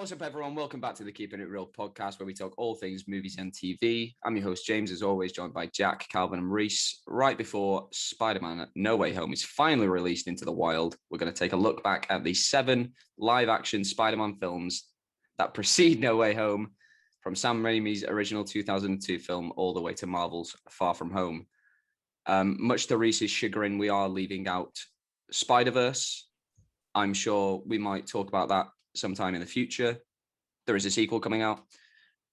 What's up, everyone? Welcome back to the Keeping It Real podcast, where we talk all things movies and TV. I'm your host, James, as always, joined by Jack, Calvin, and Reese. Right before Spider-Man No Way Home is finally released into the wild, we're going to take a look back at the 7 live-action Spider-Man films that precede No Way Home, from Sam Raimi's original 2002 film all the way to Marvel's Far From Home. Much to Reese's chagrin, we are leaving out Spider-Verse. I'm sure we might talk about that sometime in the future. There is a sequel coming out.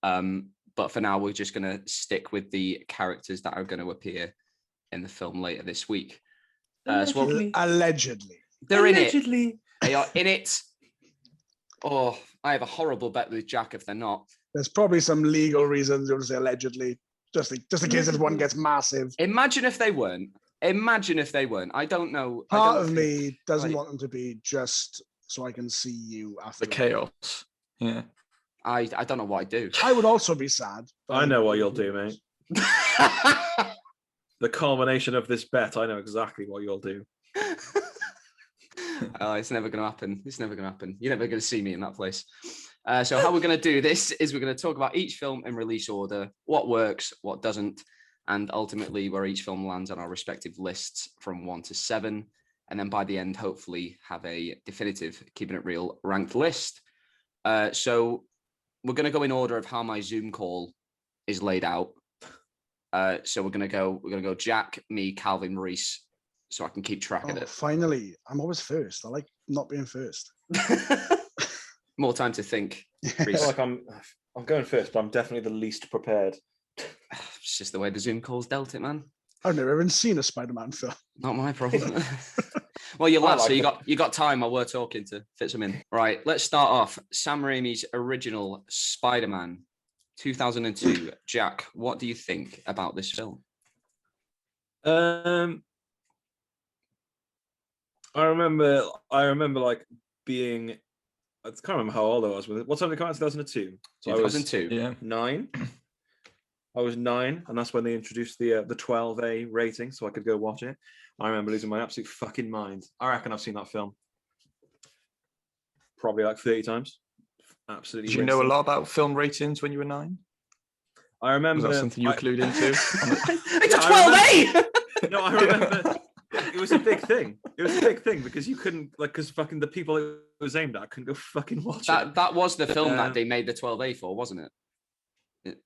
But for now, we're just going to stick with the characters that are going to appear in the film later this week. Allegedly. They're allegedly in it. They are in it. Oh, I have a horrible bet with Jack if they're not. There's probably some legal reasons you'll say allegedly, just in case this one gets massive. Imagine if they weren't. I don't know. Part of me doesn't want them to be just so I can see you after the chaos. Yeah. I don't know what I'd do. I would also be sad. I know what you'll do, mate. The culmination of this bet, I know exactly what you'll do. It's never going to happen. You're never going to see me in that place. So how we're going to do this is we're going to talk about each film in release order, what works, what doesn't, and ultimately where each film lands on our respective lists from 1 to 7. And then by the end, hopefully have a definitive Keeping It Real ranked list. So we're going to go in order of how my Zoom call is laid out. So we're going to go Jack, me, Calvin, Reese, so I can keep track of it. Finally, I'm always first. I like not being first. More time to think. I feel like I'm going first, but I'm definitely the least prepared. It's just the way the Zoom calls dealt it, man. I've never even seen a Spider-Man film. Not my problem. Well, you're lad, so you got time while we're talking to fit some in. Right, let's start off. Sam Raimi's original Spider-Man, 2002. Jack, what do you think about this film? I remember like being, I can't remember how old I was. What time did it come out? 2002. So 2002. I was 9. I was 9, and that's when they introduced the 12A rating, so I could go watch it. I remember losing my absolute fucking mind. I reckon I've seen that film probably like 30 times. Absolutely. Did you know a lot about film ratings when you were 9? I remember. Was that something you clued into? It's a 12A! No, I remember. It was a big thing. Because you couldn't, because fucking the people it was aimed at couldn't go fucking watch it. That was the film that they made the 12A for, wasn't it?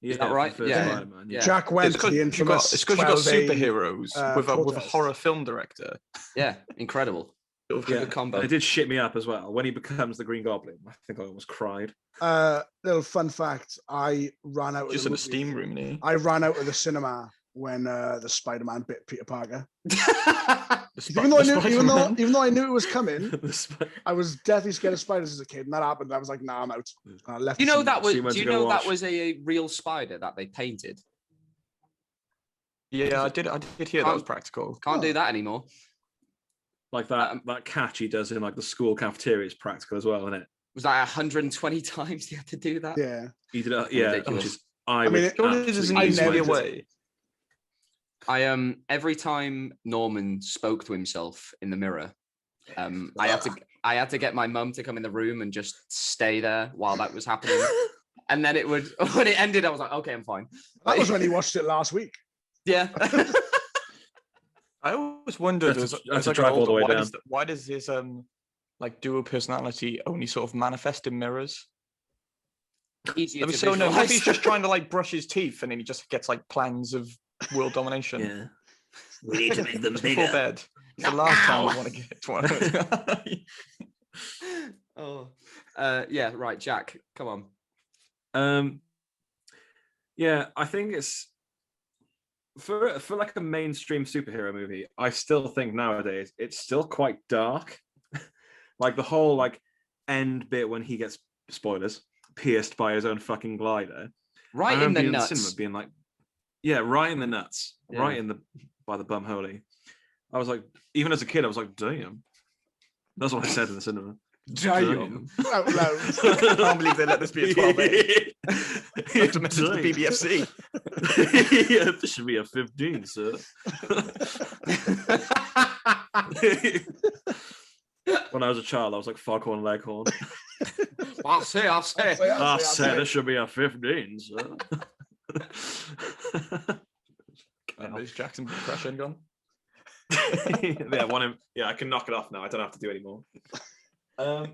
Is that right? Yeah. Jack went to the infamous. It's because you got superheroes with a horror film director. Yeah, incredible. Good combo. It did shit me up as well. When he becomes the Green Goblin, I think I almost cried. Little fun fact: I ran out. Just in the steam room, didn't he? I ran out of the cinema when the Spider-Man bit Peter Parker. Even though I knew it was coming, I was deathly scared of spiders as a kid, and that happened. I was like, "Nah, I'm out." And I left. Do you know that was a real spider that they painted? Yeah, I did hear that was practical. Can't do that anymore. Like that catch he does in like the school cafeteria is practical as well, isn't it? Was that 120 times he had to do that? Yeah, he did. Yeah, which is there's an easy way. Every time Norman spoke to himself in the mirror, I had to get my mum to come in the room and just stay there while that was happening. And then when it ended, I was like, okay, I'm fine. That was when he watched it last week. Yeah. I always wondered why does his like dual personality only sort of manifest in mirrors? Easier to so maybe he's just trying to like brush his teeth and then he just gets like plans of world domination. Yeah. We need to make them bigger. Before bed. It's the last time I want to get one. Yeah, right, Jack, come on. Yeah, I think it's for like a mainstream superhero movie, I still think nowadays it's still quite dark. Like the whole like end bit when he gets, spoilers, pierced by his own fucking glider. Right in the nuts. The cinema being like, yeah, right in the nuts. Yeah. Right by the bum holy. I was like, even as a kid, I was like, damn. That's what I said in the cinema. Damn. Out loud. I can't believe they let this be a 12A. Have to message the BBFC. Yeah, this should be a 15, sir. When I was a child, I was like Foghorn Leghorn. I'll say. There should be a 15. So. Is Jackson depression gone? Yeah, I can knock it off now. I don't have to do anymore. Do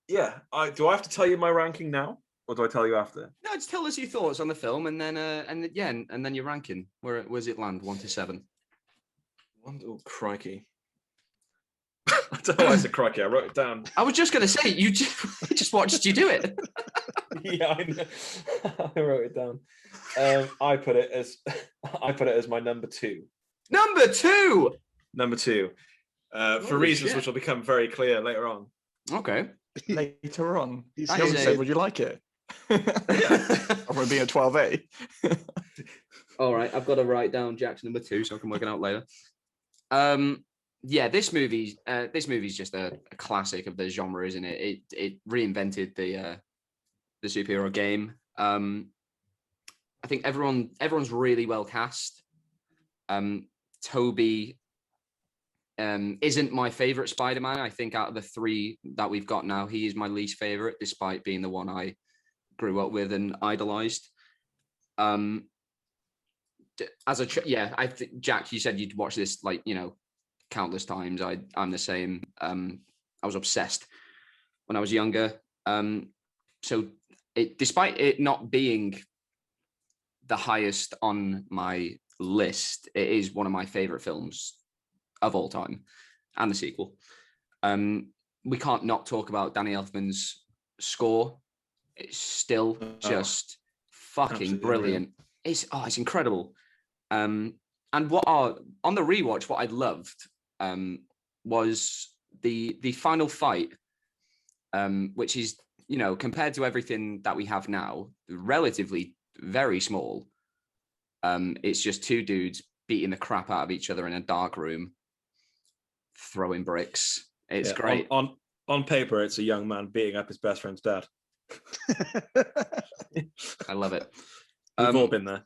I have to tell you my ranking now, or do I tell you after? No, just tell us your thoughts on the film, and then and then your ranking. Where's it land? 1 to 7. Oh, crikey! I don't know why I said crikey. I wrote it down. I was just gonna say you just watched you do it. Yeah, I know. I wrote it down. I put it as my number 2. Number 2. For reasons which will become very clear later on. Okay. Later on. He said, would you like it? I'm going to be a 12A. All right, I've got to write down Jack's number 2 so I can work it out later. This movie's just a classic of the genre, isn't it? It reinvented the superhero game. I think everyone's really well cast. Toby isn't my favorite Spider-Man. I think out of the 3 that we've got now, he is my least favorite, despite being the one I grew up with and idolized. I think Jack, you said you'd watch this countless times. I'm the same. I was obsessed when I was younger. So despite it not being the highest on my list, it is one of my favorite films of all time, and the sequel. We can't not talk about Danny Elfman's score. It's still just fucking brilliant. It's incredible. And on the rewatch, what I loved was the final fight, which is, compared to everything that we have now, relatively very small. It's just 2 dudes beating the crap out of each other in a dark room, throwing bricks. It's great. On paper, it's a young man beating up his best friend's dad. I love it. We've all been there.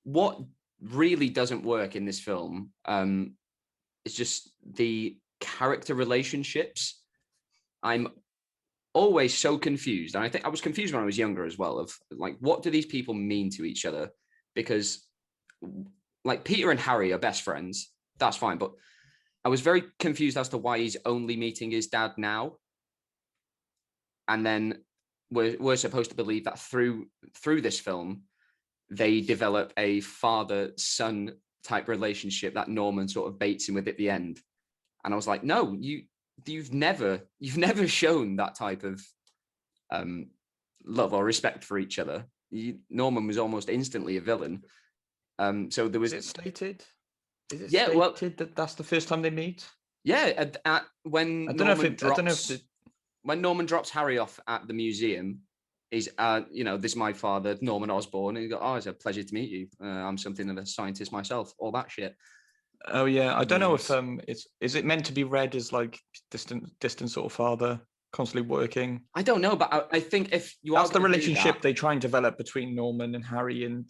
What really doesn't work in this film is just the character relationships. I'm always so confused, and I think I was confused when I was younger as well, of what do these people mean to each other? Because Peter and Harry are best friends, that's fine, but I was very confused as to why he's only meeting his dad now. And then we're supposed to believe that through this film, they develop a father-son type relationship that Norman sort of baits him with at the end. And I was like, no, you've never shown that type of love or respect for each other. Norman was almost instantly a villain. So there was. Is it stated? That that's the first time they meet? Yeah, when Norman drops Harry off at the museum, he's this is my father, Norman Osborn, and he goes, it's a pleasure to meet you. I'm something of a scientist myself, all that shit. Oh yeah, I don't know if is it meant to be read as distant sort of father, constantly working? I don't know, but I think if you that's the relationship they try and develop between Norman and Harry in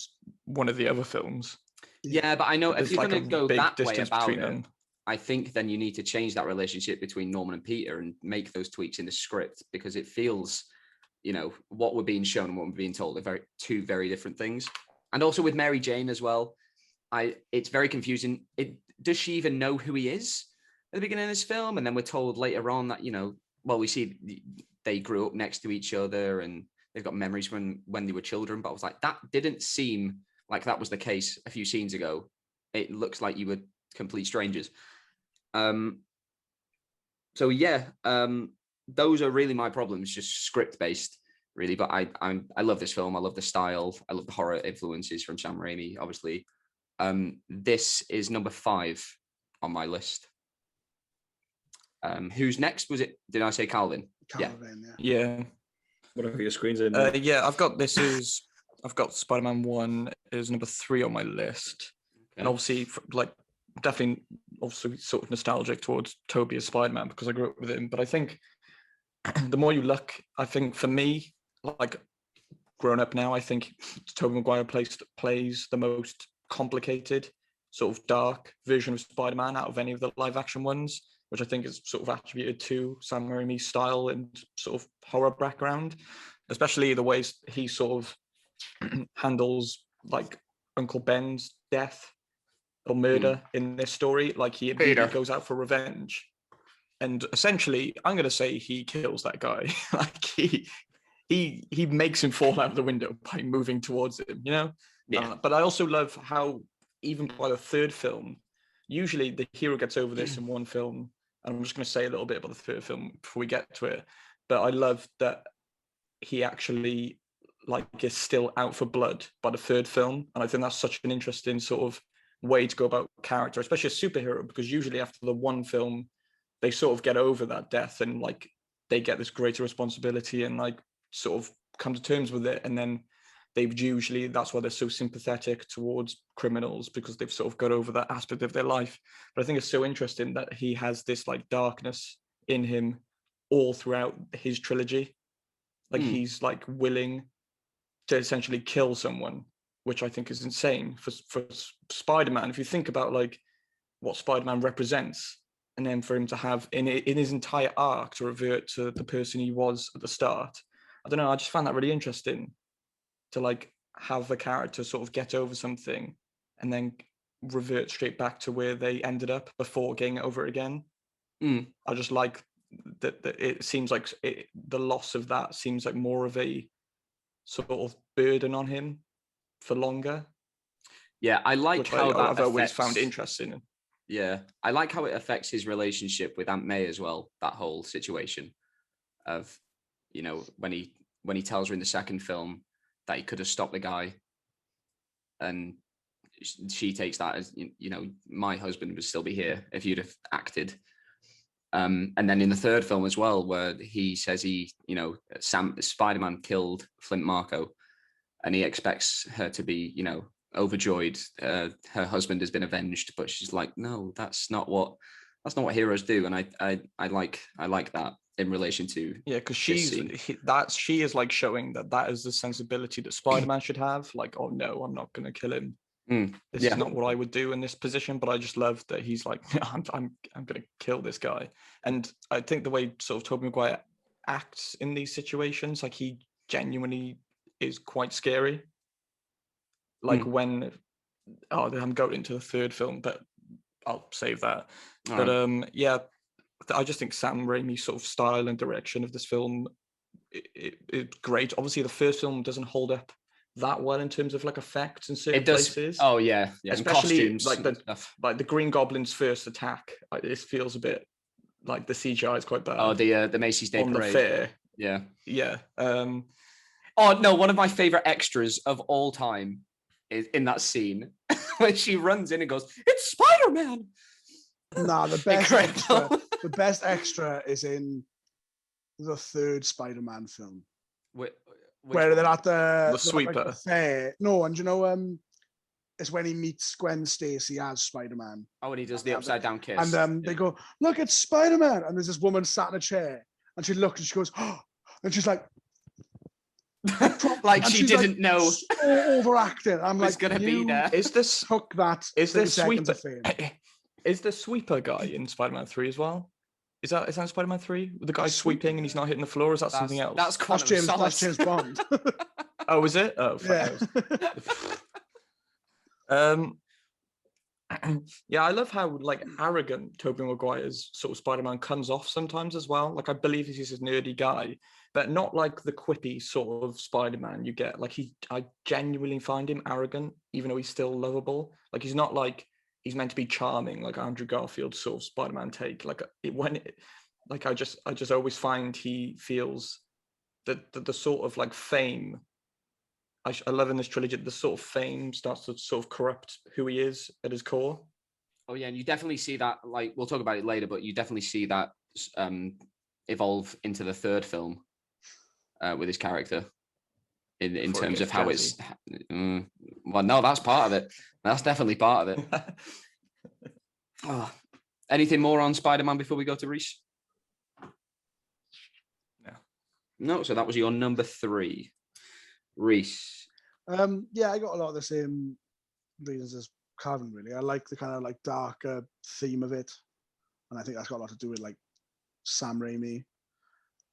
one of the other films. Yeah, but I know if you're going to go that way about it, them. I think then you need to change that relationship between Norman and Peter and make those tweaks in the script, because it feels, what we're being shown and what we're being told are two very different things. And also with Mary Jane as well, it's very confusing. Does she even know who he is at the beginning of this film? And then we're told later on that, we see they grew up next to each other and they've got memories when they were children. But I was like, that didn't seem like that was the case a few scenes ago. It looks like you were complete strangers. Those are really my problems, just script based, really. But I love this film. I love the style. I love the horror influences from Sam Raimi, obviously. This is number 5 on my list. Who's next? Was it? Did I say Calvin? Yeah. Whatever your screen's in. I've got Spider-Man 1 is number 3 on my list, and obviously definitely also sort of nostalgic towards Tobey as Spider-Man because I grew up with him. But I think the more you look, I think for me, grown up now, I think Tobey Maguire plays the most complicated sort of dark version of Spider-Man out of any of the live action ones, which I think is sort of attributed to Sam Raimi's style and sort of horror background, especially the ways he sort of handles like Uncle Ben's death or murder in this story. Like he immediately goes out for revenge. And essentially, I'm going to say he kills that guy. Like he makes him fall out of the window by moving towards him, you know? Yeah. But I also love how even by the third film, usually the hero gets over this in one film. And I'm just going to say a little bit about the third film before we get to it. But I love that he actually like is still out for blood by the third film. And I think that's such an interesting sort of way to go about character, especially a superhero, because usually after the one film, they sort of get over that death and like they get this greater responsibility and like sort of come to terms with it. And then that's why they're so sympathetic towards criminals, because they've sort of got over that aspect of their life. But I think it's so interesting that he has this like darkness in him all throughout his trilogy. Like he's like willing to essentially kill someone, which I think is insane for Spider-Man. If you think about like what Spider-Man represents, and then for him to have in his entire arc to revert to the person he was at the start. I don't know, I just found that really interesting to like have the character sort of get over something and then revert straight back to where they ended up before getting over it again. I just like that it seems like the loss of that seems like more of a sort of burden on him for longer. Yeah, I like how that I've always found interesting. Yeah, I like how it affects his relationship with Aunt May as well. That whole situation of, you know, when he tells her in the second film that he could have stopped the guy, and she takes that as, you know, my husband would still be here if you'd have acted. And then in the third film as well, where he says Spider-Man killed Flint Marko, and he expects her to be, you know, overjoyed. Her husband has been avenged, but she's like, no, that's not what heroes do. And I like that in relation to because she is like showing that is the sensibility that Spider-Man should have. Like, oh no, I'm not going to kill him. This is not what I would do in this position. But I just love that he's like, I'm going to kill this guy. And I think the way sort of Tobey Maguire acts in these situations, like he genuinely is quite scary. Like when I'm going into the third film, but I'll save that. But I just think Sam Raimi's sort of style and direction of this film it's great. Obviously, the first film doesn't hold up that well in terms of like effects in certain places. Oh yeah, especially like the Green Goblin's first attack. It feels a bit like the CGI is quite bad. Oh, the Macy's Day on Parade. The fair. Yeah. Oh no, one of my favorite extras of all time is in that scene when she runs in and goes, "It's Spider-Man." Nah, the best extra is in the third Spider-Man film. Where they're at the sweeper. Like the fair. No, and you know, it's when he meets Gwen Stacy as Spider-Man. Oh, and he does the upside down kiss. And they go, "Look, it's Spider-Man." And there's this woman sat in a chair, and she looks and she goes, "Oh," and she's like, like she didn't know. So overacting. I'm like, gonna be there. Is this took that? Is this sweeper? Is the sweeper guy in Spider-Man 3 as well? Is that Spider-Man 3? The guy sweeping and he's not hitting the floor? Is that something else? That's James Bond. Oh, is it? Oh, yeah. I love how like arrogant Tobey Maguire's sort of Spider-Man comes off sometimes as well. Like I believe he's this nerdy guy, but not like the quippy sort of Spider-Man you get. Like I genuinely find him arrogant, even though he's still lovable. Like he's not like he's meant to be charming, like Andrew Garfield's sort of Spider-Man take. I just always find he feels that the sort of like fame. I love in this trilogy the sort of fame starts to sort of corrupt who he is at his core. Oh yeah, and you definitely see that. Like we'll talk about it later, but you definitely see that evolve into the third film with his character in terms of how it's. Well, no, that's part of it. That's definitely part of it. Anything more on Spider-Man before we go to Reese? No. So that was your number 3. Reese. Yeah, I got a lot of the same reasons as Calvin, really. I like the kind of like darker theme of it, and I think that's got a lot to do with like Sam Raimi.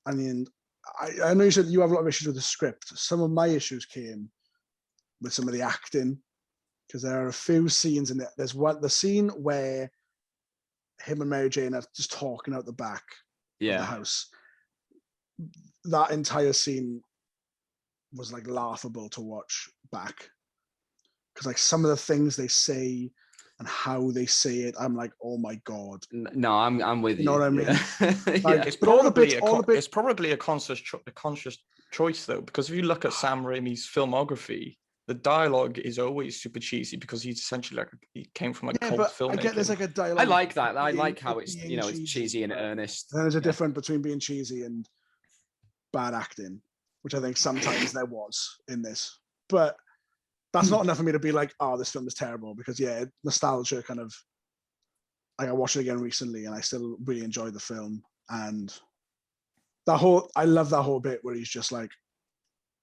I mean, I know you said you have a lot of issues with the script. Some of my issues came with some of the acting, because there are a few scenes in it. There's the scene where him and Mary Jane are just talking out the back of the house. That entire scene was like laughable to watch back, because like some of the things they say and how they say it, I'm like, oh my god. No, I'm with you. You know what I mean? Like, it's probably a conscious choice though, because if you look at Sam Raimi's filmography, the dialogue is always super cheesy because he's essentially like he came from a cult filmmaker. I get there's like a dialogue. I like that. I like how it's it's cheesy and earnest. There's a difference between being cheesy and bad acting, which I think sometimes there was in this. But that's not enough for me to be like, oh, this film is terrible, because nostalgia kind of, like, I watched it again recently and I still really enjoyed the film. And I love that whole bit where he's just like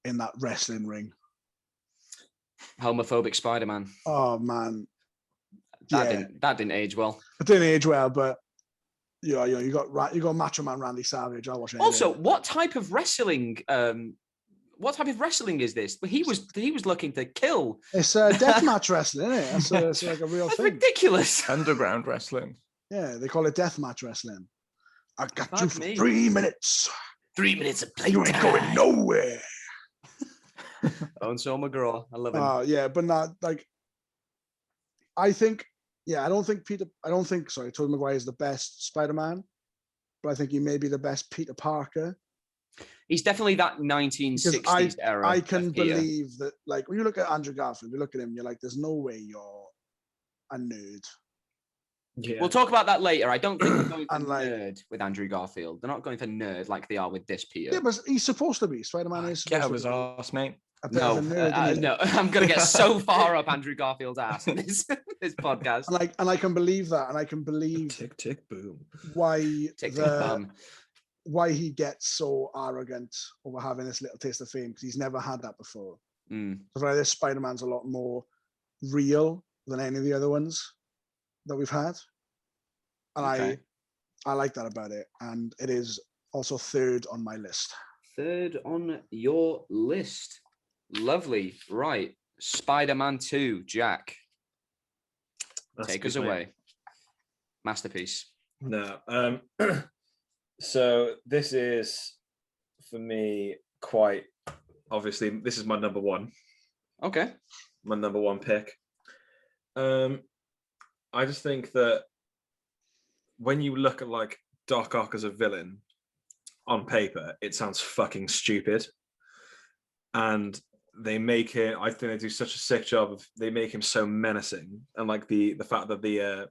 in that wrestling ring. Homophobic Spider-Man. Oh man. That didn't age well. It didn't age well, but you got Macho Man Randy Savage. I'll watch it. Also, what type of wrestling is this? He was looking to kill. It's deathmatch wrestling, isn't it? It's like a real thing. Ridiculous. Underground wrestling. Yeah, they call it deathmatch wrestling. I got you for 3 minutes. 3 minutes of playtime. You ain't going nowhere. Owen Saul McGraw. I love him. Yeah, but not like. I think. Yeah, I don't think Tobey Maguire is the best Spider-Man, but I think he may be the best Peter Parker. He's definitely that 1960s era. I can believe that, like, when you look at Andrew Garfield, you look at him, you're like, there's no way you're a nerd. Yeah. We'll talk about that later. I don't think they're going for nerd with Andrew Garfield. They're not going for nerd like they are with this Peter. Yeah, but he's supposed to be. Spider-Man is supposed to be. Get up his ass, mate. No, no, I'm going to get so far up Andrew Garfield's ass in this podcast. And I can believe that, and I can believe tick tick boom why he gets so arrogant over having this little taste of fame, because he's never had that before. So this Spider-Man's a lot more real than any of the other ones that we've had, and I like that about it, and it is also third on my list. Third on your list. Lovely. Right. Spider-Man 2, Jack. Take us away. Masterpiece. No. So this is, for me, quite obviously, this is my number one. Okay. My number one pick. I just think that when you look at like Doc Ock as a villain on paper, it sounds fucking stupid. And they make it, I think they do such a sick job of, they make him so menacing. And like the fact that the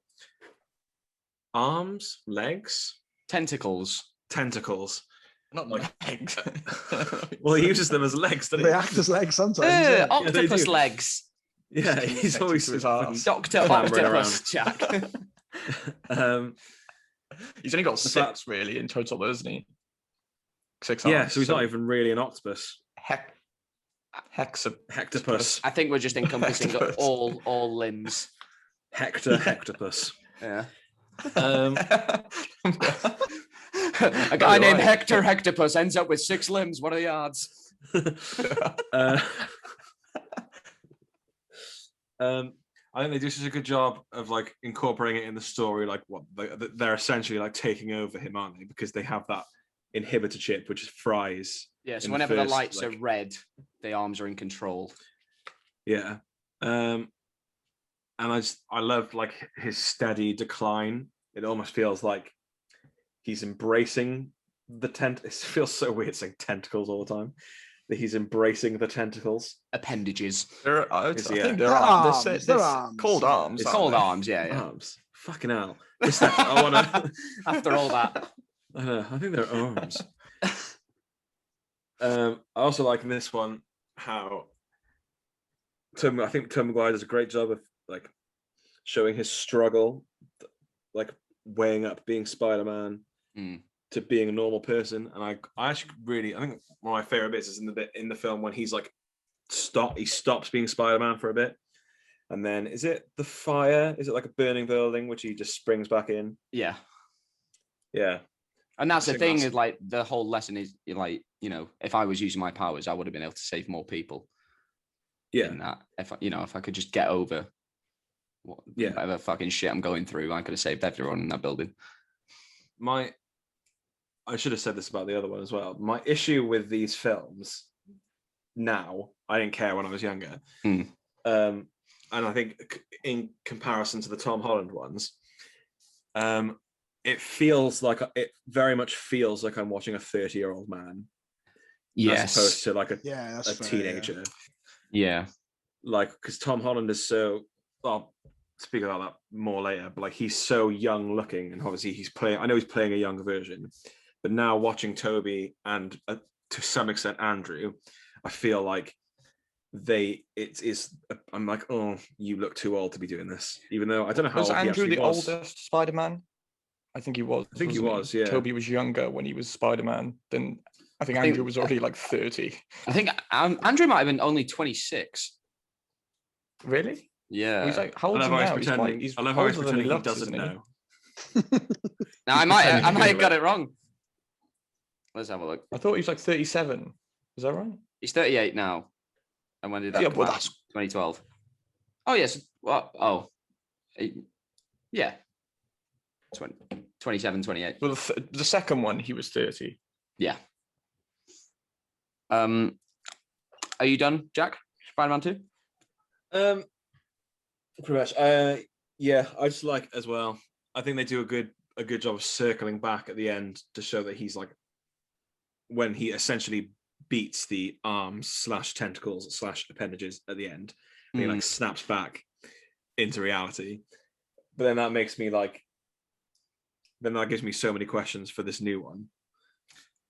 arms, legs, tentacles, not like legs. Well, he uses them as legs, doesn't he? They act as legs sometimes. Octopus legs. Yeah, he's always his arms. Dr. Octopus, Jack. He's only got 6 really in total, isn't he? 6 arms. Yeah, so he's not even really an octopus. Hectopus. I think we're just encompassing all limbs. Hectopus. Yeah. A guy named Hector Hectopus ends up with 6 limbs. What are the odds? I think they do such a good job of like incorporating it in the story. Like what they're essentially like taking over him, aren't they? Because they have that inhibitor chip, which is fries. Yeah. So whenever the lights are red, the arms are in control. Yeah. And I love like his steady decline. It almost feels like he's embracing the it feels so weird saying tentacles all the time. That he's embracing the tentacles. Appendages. I think they're arms. They're arms. Called arms. It's called arms, yeah. Arms. Fucking hell. I wanna after all that. I know, I think they're arms. I also like in this one how I think Tom Maguire does a great job of like showing his struggle, like weighing up being Spider-Man to being a normal person. And I actually really, I think one of my favorite bits is in the film when he's like he stops being Spider-Man for a bit, And then is it the fire? Is it like a burning building which he just springs back in? Yeah. Yeah. And that's the thing is like the whole lesson is like, you know, if I was using my powers, I would have been able to save more people. Yeah. In that, if I could just get over whatever fucking shit I'm going through, I could have saved everyone in that building. I should have said this about the other one as well. My issue with these films now, I didn't care when I was younger. And I think in comparison to the Tom Holland ones, it very much feels like I'm watching a 30-year-old man. Yes. As opposed to like a fair, teenager. Yeah. Like, because Tom Holland is so, I'll speak about that more later, but like he's so young looking, and obviously I know he's playing a younger version, but now watching Toby and to some extent Andrew, I feel like I'm like, oh, you look too old to be doing this, even though I don't know how was old Andrew the was. oldest Spider-Man? I think he was. Yeah. Toby was younger when he was Spider-Man. Then I think Andrew was already like 30. I think Andrew might have been only 26. Really? Yeah. He's like, how old is he now? I love how he's pretending he doesn't know. Now I might have got it wrong. Let's have a look. I thought he was like 37. Is that right? He's 38 now. And when did that come out? That's 2012. Oh yes. Well, yeah. 27, 28. Well, the second one, he was 30. Yeah. Are you done, Jack? Spider-Man 2? Pretty much. Yeah, I just like as well. I think they do a good job of circling back at the end to show that he's like, when he essentially beats the arms / tentacles / appendages at the end, and he like snaps back into reality. But then that makes me like, then that gives me so many questions for this new one.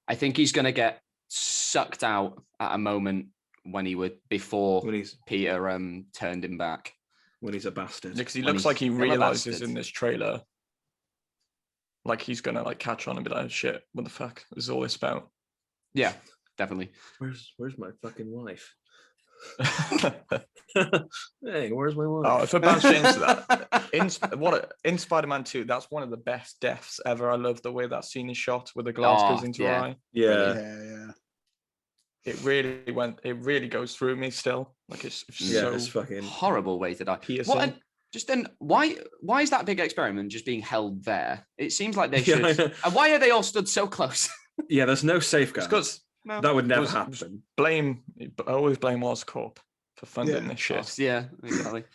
I think he's going to get sucked out at a moment when Peter turned him back. When he's a bastard. Because he looks like he realizes in this trailer, like he's going to like catch on and be like, shit, what the fuck is all this about? Yeah, definitely. Where's my fucking wife? Hey, where's my wife? Oh, if I bounce into that, in Spider-Man 2, that's one of the best deaths ever. I love the way that scene is shot with the glass goes into her eye. Yeah. It really goes through me still. Like it's fucking horrible way to die. Piercing. Why is that big experiment just being held there? It seems like they should. And why are they all stood so close? Yeah, there's no safeguard. Because that would never happen. I always blame Oscorp for funding this shit. Yeah, exactly.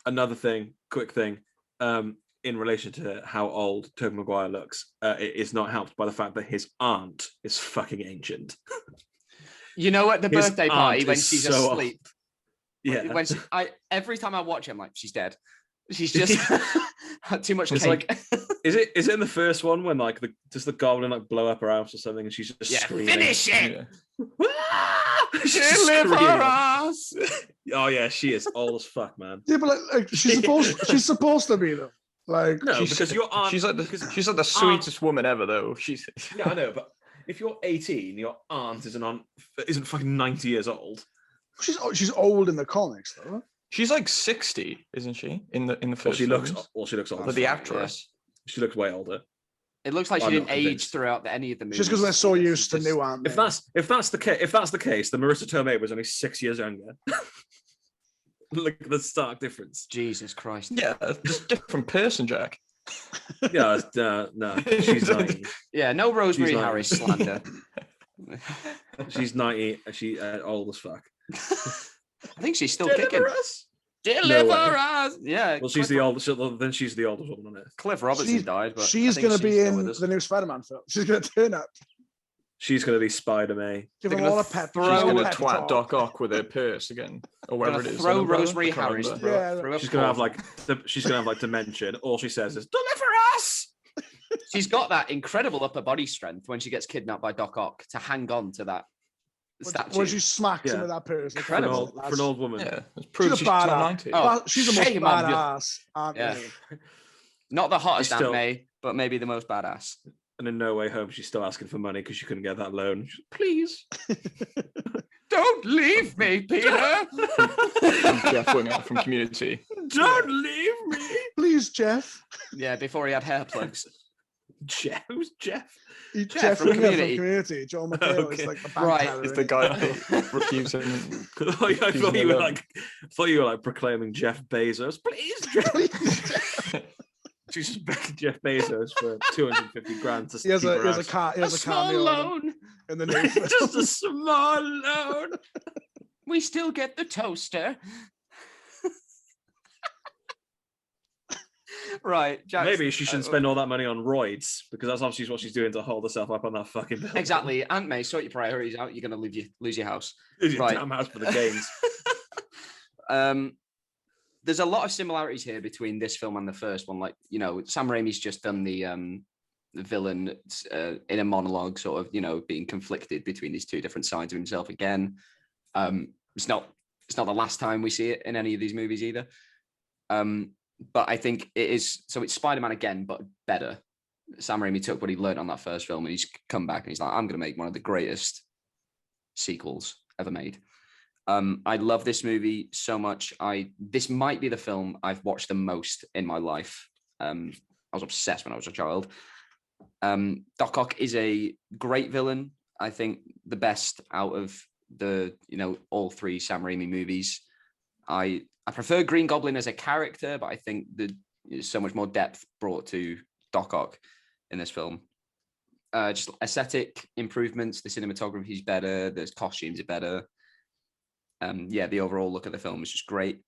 Another quick thing, in relation to how old Tobey Maguire looks, it is not helped by the fact that his aunt is fucking ancient. You know, at the birthday party when she's asleep. Yeah. Every time I watch her, I'm like, she's dead. She's just had too much cake. Like, is it in the first one when like does the goblin like blow up her house or something and she's just screaming? Finish it! Deliver us! Oh yeah, she is old as fuck, man. Yeah, but like she's supposed to be though. Like no, because your aunt. She's like the sweetest woman ever though. Yeah, I know, but if you're 18, your aunt isn't fucking 90 years old. She's old in the comics though. She's like 60, isn't she? In the first. She looks older. But the actress, she looks way older. It looks like she didn't age throughout any of the movies. Just because we're so used to new Aunt May. If that's the case, then Marissa Tomei was only 6 years younger. Look at the stark difference. Jesus Christ. Yeah, just different person, Jack. Yeah, no, she's 90. Yeah, no Rosemary Harris slander. She's 90. She old as fuck. I think she's still kicking. Deliver us! Yeah. Well, she's the oldest. Then she's the oldest woman on earth. Cliff Robertson died, but she's going to be in the new Spider-Man film. She's going to turn up. She's going to be Spider-Man. Give him all a pep. She's going to twat Doc Ock with her purse again, or whatever it is. Throw Rosemary Harris. She's going to have like dementia. And all she says is "Deliver us." She's got that incredible upper body strength when she gets kidnapped by Doc Ock to hang on to that statue. When she smacks him with that purse. Incredible. For an old woman. Yeah, she's a badass. She's the most badass Aunt May. Not the hottest Aunt May, but maybe the most badass. And in No Way Home, she's still asking for money because she couldn't get that loan. Please. Don't leave me, Peter. Jeff Winger from Community. Don't leave me. Please, Jeff. Yeah, before he had hair plugs. Jeff? Who's Jeff? Jeff from Winger Community. from Community. Joel McHale is Okay. like the bank Right. teller, Is the isn't guy refusing? I thought you were like proclaiming Jeff Bezos. Please, Jeff. She's begging Jeff Bezos for 250 grand to he has keep her a house. he has a small cameo loan. in the new film. Just a small loan. We still get the toaster. Right, Jack. Maybe she shouldn't spend all that money on roids, because that's obviously what she's doing to hold herself up on that fucking building. Exactly. Aunt May, sort your priorities out. You're going to lose your house. Lose your Right. damn house for the games. There's a lot of similarities here between this film and the first one. Like, you know, Sam Raimi's just done the villain in a monologue, sort of, you know, being conflicted between these two different sides of himself again. It's not the last time we see it in any of these movies either. But I think it is, so it's Spider-Man again, but better. Sam Raimi took what he learned on that first film and he's come back and he's like, I'm going to make one of the greatest sequels ever made. I love this movie so much. This might be the film I've watched the most in my life. I was obsessed when I was a child. Doc Ock is a great villain. I think the best out of the, you know, all three Sam Raimi movies. I prefer Green Goblin as a character, but I think there's so much more depth brought to Doc Ock in this film. Just aesthetic improvements. The cinematography is better. The costumes are better. Yeah, the overall look of the film is just great.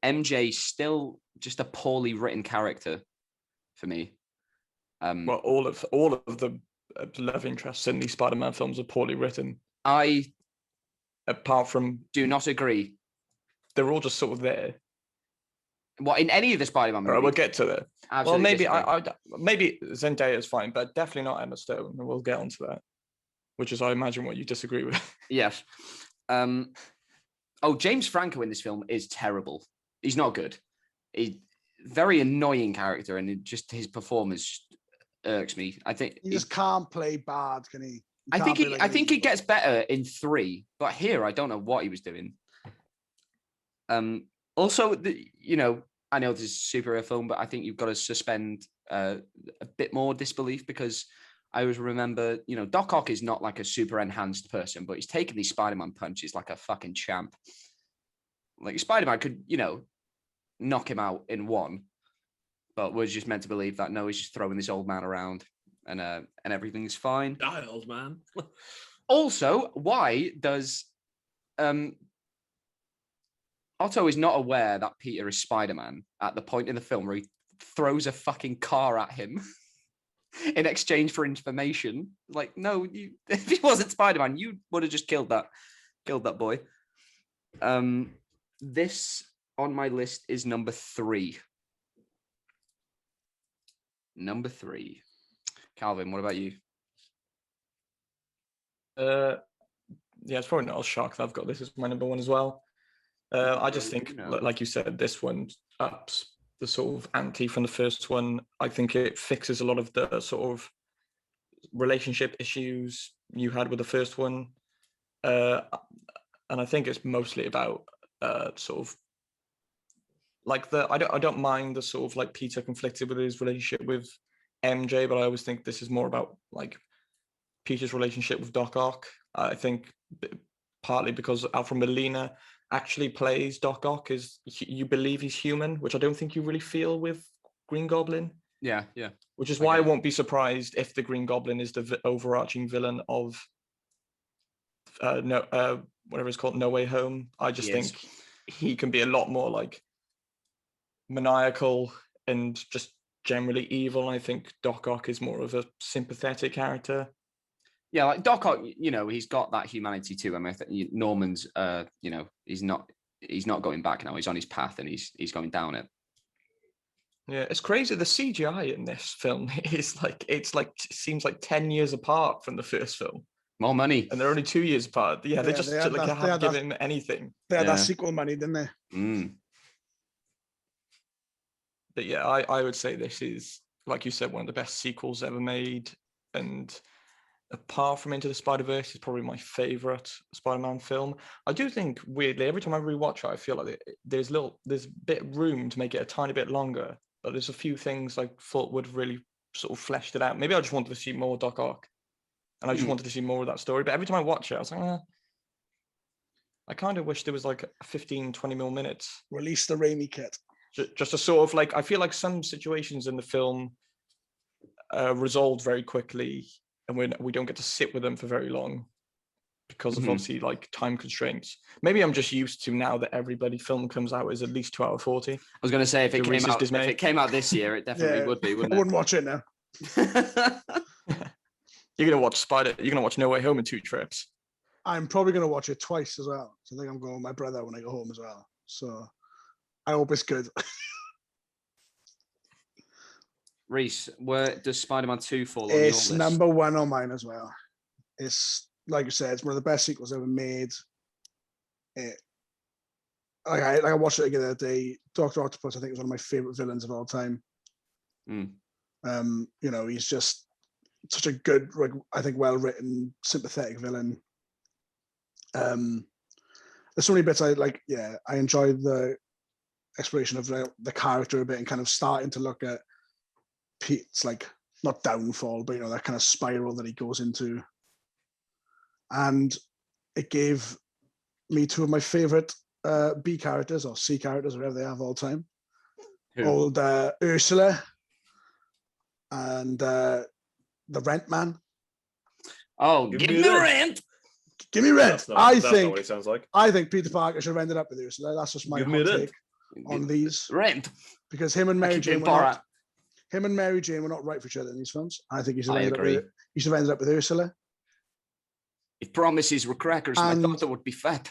MJ still just a poorly written character for me. Well, all of the love interests in these Spider-Man films are poorly written. I Apart from, do not agree. they're all just sort of there. What, in any of the Spider-Man movies? All right, we'll get to that. Absolutely Well, maybe disagree. maybe Zendaya is fine, but definitely not Emma Stone, and we'll get onto that. Which is, I imagine, what you disagree with. Yes. James Franco in this film is terrible. He's not good. He's very annoying character, and his performance just irks me. I think He just can't play bad, can he? I think he gets better in 3, but here I don't know what he was doing. Also, you know, I know this is a superhero film, but I think you've got to suspend a bit more disbelief, because I always remember, you know, Doc Ock is not like a super enhanced person, but he's taking these Spider-Man punches like a fucking champ. Like, Spider-Man could, you know, knock him out in one, but we're just meant to believe that no, he's just throwing this old man around and everything's fine. Die, old man. Also, why does Otto is not aware that Peter is Spider-Man at the point in the film where he throws a fucking car at him in exchange for information? Like, no, if he wasn't Spider-Man, you would have just killed that boy. This on my list is number 3. Number 3. Calvin, what about you? Yeah, it's probably not a shock that I've got this as my number 1 as well. I just think, like you said, this one ups the sort of ante from the first one. I think it fixes a lot of the sort of relationship issues you had with the first one. And I think it's mostly about sort of like I don't mind the sort of like Peter conflicted with his relationship with MJ, but I always think this is more about like Peter's relationship with Doc Ock. I think partly because Alfred Molina actually plays Doc Ock, you believe he's human, which I don't think you really feel with Green Goblin. Yeah. Which is why I won't be surprised if the Green Goblin is the overarching villain of whatever it's called, No Way Home. I just think he can be a lot more like maniacal and just generally evil. I think Doc Ock is more of a sympathetic character. Yeah, like Doc Ock, you know, he's got that humanity too. I mean, Norman's, you know, he's not going back now. He's on his path and he's going down it. Yeah, it's crazy. The CGI in this film seems like 10 years apart from the first film. More money, and they're only 2 years apart. Yeah, they haven't given him anything. They had that sequel money, didn't they? But yeah, I would say this is, like you said, one of the best sequels ever made, and apart from Into the Spider-Verse, is probably my favorite Spider-Man film. I do think, weirdly, every time I rewatch it, I feel like there's a bit of room to make it a tiny bit longer, but there's a few things I thought would really sort of fleshed it out. Maybe I just wanted to see more Doc Ock, and I just wanted to see more of that story. But every time I watch it, I was like, I kind of wish there was like 15, 20 more minutes. Release the Raimi kit. Just a sort of like, I feel like some situations in the film resolved very quickly, and we don't get to sit with them for very long because of obviously like time constraints. Maybe I'm just used to now that every bloody film comes out is at least 2 hours 40. I was going to say, if it came out this year, it definitely would be, wouldn't it? I wouldn't watch it now. You're gonna watch No Way Home in 2 trips. I'm probably going to watch it twice as well. So I think I'm going with my brother when I go home as well. So I hope it's good. Reese, where does Spider-Man 2 fall on your list? It's number 1 on mine as well. It's, like you said, it's one of the best sequels ever made. I watched it again the other day. Dr. Octopus, I think, is one of my favorite villains of all time. He's just such a good, I think, well-written, sympathetic villain. There's so many bits I like. Yeah, I enjoyed the exploration of the character a bit and kind of starting to look at Pete's, like, not downfall, but that kind of spiral that he goes into. And it gave me 2 of my favorite B characters, or C characters, whatever they have all time. Who? Old Ursula and the Rent Man. Oh, give me the rent. Give me rent. That's not what it sounds like. I think Peter Parker should have ended up with Ursula. That's just my hot take on these. Rent. Because him and Mary Jane were not right for each other in these films. I think he should have ended up with Ursula. If promises were crackers, I thought they would be fat.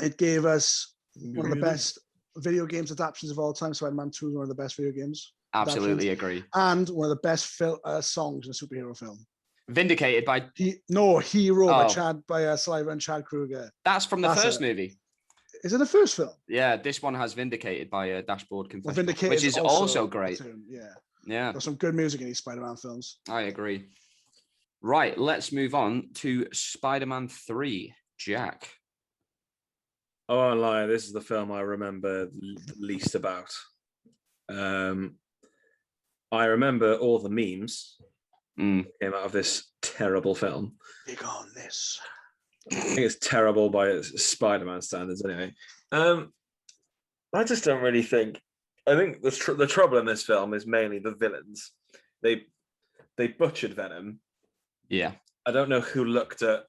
It gave us one of the best video games adaptations of all time. Spider-Man 2 is one of the best video games. Absolutely agree. And one of the best songs in a superhero film. Vindicated by Hero by Sliver and Chad Kroeger. That's from the first movie. Is it the first film? Yeah, this one has Vindicated by Dashboard Confession, Vindicated which is also great. Yeah. There's some good music in these Spider-Man films. I agree. Right, let's move on to Spider-Man 3. Jack. I won't lie, this is the film I remember least about. I remember all the memes that came out of this terrible film. Big on this. I think it's terrible by Spider-Man standards anyway. I just don't really think... I think the trouble in this film is mainly the villains. They butchered Venom. Yeah. I don't know who looked at...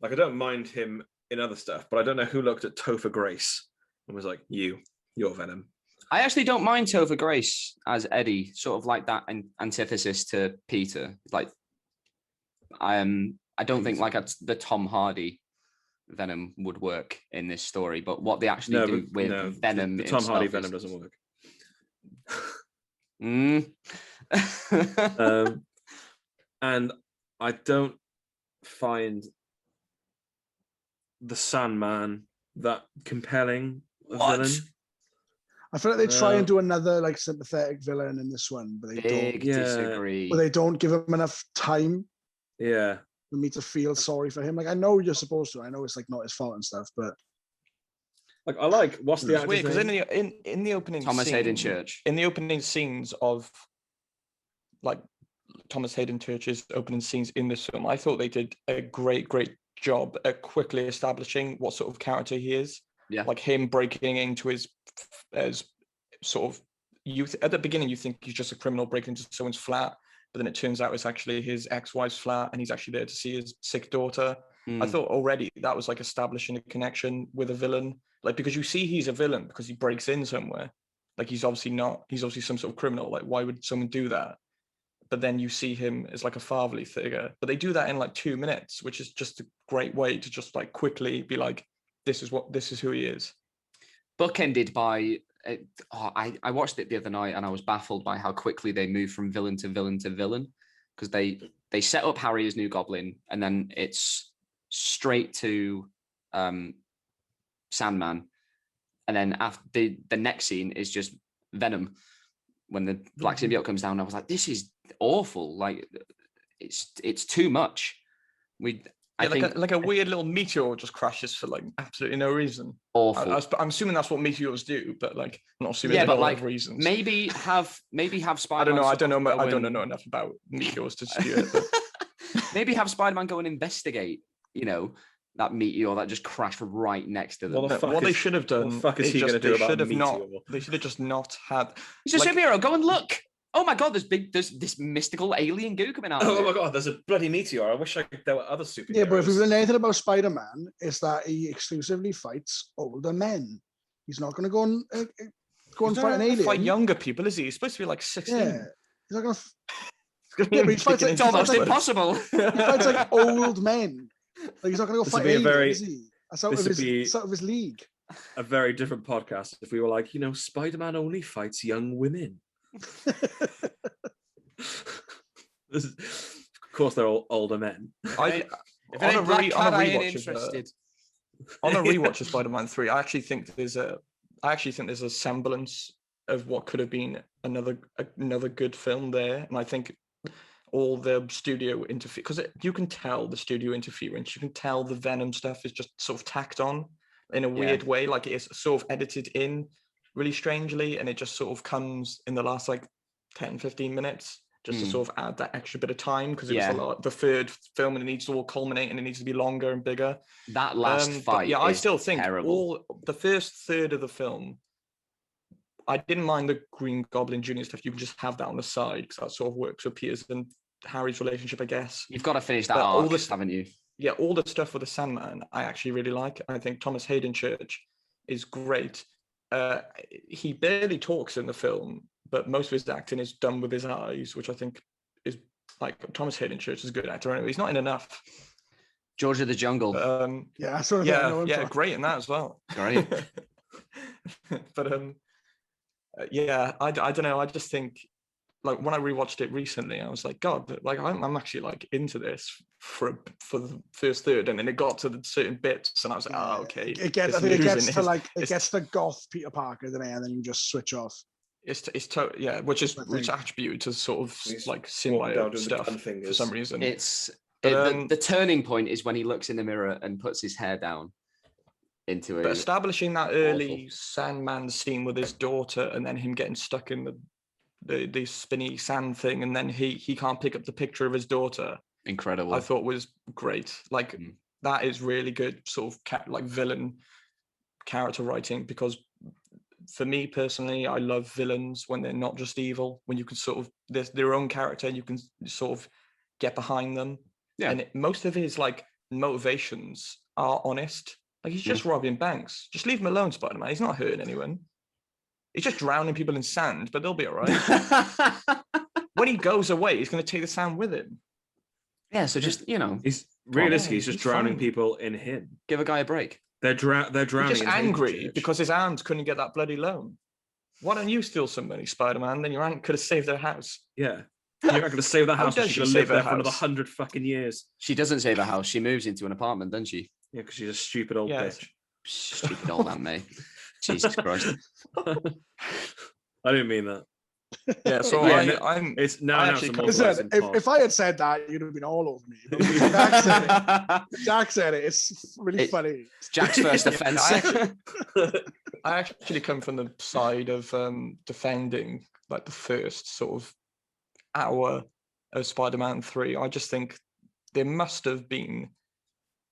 I don't mind him in other stuff, but I don't know who looked at Topher Grace and was like, you're Venom. I actually don't mind Topher Grace as Eddie, sort of like that antithesis to Peter. Like, I don't think like the Tom Hardy Venom would work in this story, but what they actually do with Venom, the Tom Hardy Venom doesn't work. And I don't find the Sandman that compelling a villain. I feel like they try and do another like sympathetic villain in this one, but they don't disagree. But they don't give him enough time. Yeah. For me to feel sorry for him. Like, I know you're supposed to. I know it's like not his fault and stuff, but like, I like what's the weird because in the opening Thomas Hayden Church. In the opening scenes of like Thomas Hayden Church's opening scenes in this film, I thought they did a great job at quickly establishing what sort of character he is. Yeah. Like him breaking into his as sort of youth. At the beginning, you think he's just a criminal breaking into someone's flat, but then it turns out it's actually his ex-wife's flat and he's actually there to see his sick daughter. I thought already that was like establishing a connection with a villain. Like, because you see he's a villain because he breaks in somewhere. Like, he's obviously some sort of criminal. Like, why would someone do that? But then you see him as like a fatherly figure. But they do that in like 2 minutes, which is just a great way to just like quickly be like, this is who he is. Bookended by, I watched it the other night and I was baffled by how quickly they moved from villain to villain to villain. Because they set up Harry as New Goblin and then it's straight to Sandman. And then after the next scene is just Venom. When the black symbiote comes down, I was like, this is awful. Like, it's too much. I think like a weird little meteor just crashes for like absolutely no reason. Awful. I'm assuming that's what meteors do, but like I'm not assuming yeah, they but don't like have reasons. maybe have I Spider-Man. don't know enough about meteors to dispute it. But... maybe have Spider-Man go and investigate. That meteor that just crashed right next to them. What they should have done. What the fuck is he going to do about meteor? They should have just not had. He's a superhero. Go and look. Oh my god, there's this mystical alien goo coming out. Oh my god, there's a bloody meteor. I wish there were other superheroes. Yeah, but if we've learned anything about Spider-Man, it's that he exclusively fights older men. He's not going to go and fight an alien. Fight younger people, is he? He's supposed to be like 16. Yeah, he's not going to. Yeah, but he fights it's almost impossible. He fights like old men. Like he's not going to go fight aliens, is he? That's out of his league. A very different podcast if we were like, Spider-Man only fights young women. Of course, they're all older men. On a rewatch of Spider-Man 3, I actually think there's a semblance of what could have been another good film there, and I think all the studio interference, because you can tell the studio interference, you can tell the Venom stuff is just sort of tacked on in a weird way, like it is sort of edited in really strangely, and it just sort of comes in the last like 10-15 minutes just to sort of add that extra bit of time, because it was the third film and it needs to all culminate and it needs to be longer and bigger. That last fight I still think terrible. The first third of the film, I didn't mind the Green Goblin Jr. stuff. You can just have that on the side because that sort of works with Piers and Harry's relationship, I guess. You've got to finish that arc, haven't you? Yeah, all the stuff with the Sandman, I actually really like. I think Thomas Hayden Church is great. He barely talks in the film, but most of his acting is done with his eyes, which I think is like Thomas Hayden Church is a good actor. Anyway, he's not in enough. George of the Jungle. Great in that as well. Great. But I don't know. I just think like when I rewatched it recently, I was like, God, like I'm actually like into this for the first third, and then it got to the certain bits, and I was like, oh, okay. It gets to goth Peter Parker, and then you just switch off. Which attributed to sort of like symbiote stuff for some reason. The turning point is when he looks in the mirror and puts his hair down into it. But establishing that early Sandman scene with his daughter, and then him getting stuck in the spinny sand thing, and then he can't pick up the picture of his daughter. Incredible. I thought was great. Like that is really good sort of like villain character writing, because for me personally, I love villains when they're not just evil, when you can sort of their own character, you can sort of get behind them. Yeah. And most of his like motivations are honest. Like he's just robbing banks. Just leave him alone, Spider-Man. He's not hurting anyone. He's just drowning people in sand, but they'll be all right. When he goes away, he's going to take the sand with him. Yeah, so just, he's realistically, he's just drowning people in him. Give a guy a break. They're drowning. He's just angry because his aunt couldn't get that bloody loan. Why don't you steal some money, Spider-Man? Then your aunt could have saved their house. Yeah. You're not going to save that house. She's going to live there for another 100 fucking years. She doesn't save a house. She moves into an apartment, doesn't she? Yeah, because she's a stupid old bitch. Stupid old Aunt May. Jesus Christ. I didn't mean that. Yeah, so it's now. If I had said that, you'd have been all over me. Jack said it. It's really funny. It's Jack's first offense. I actually come from the side of defending like the first sort of hour of Spider-Man 3. I just think there must have been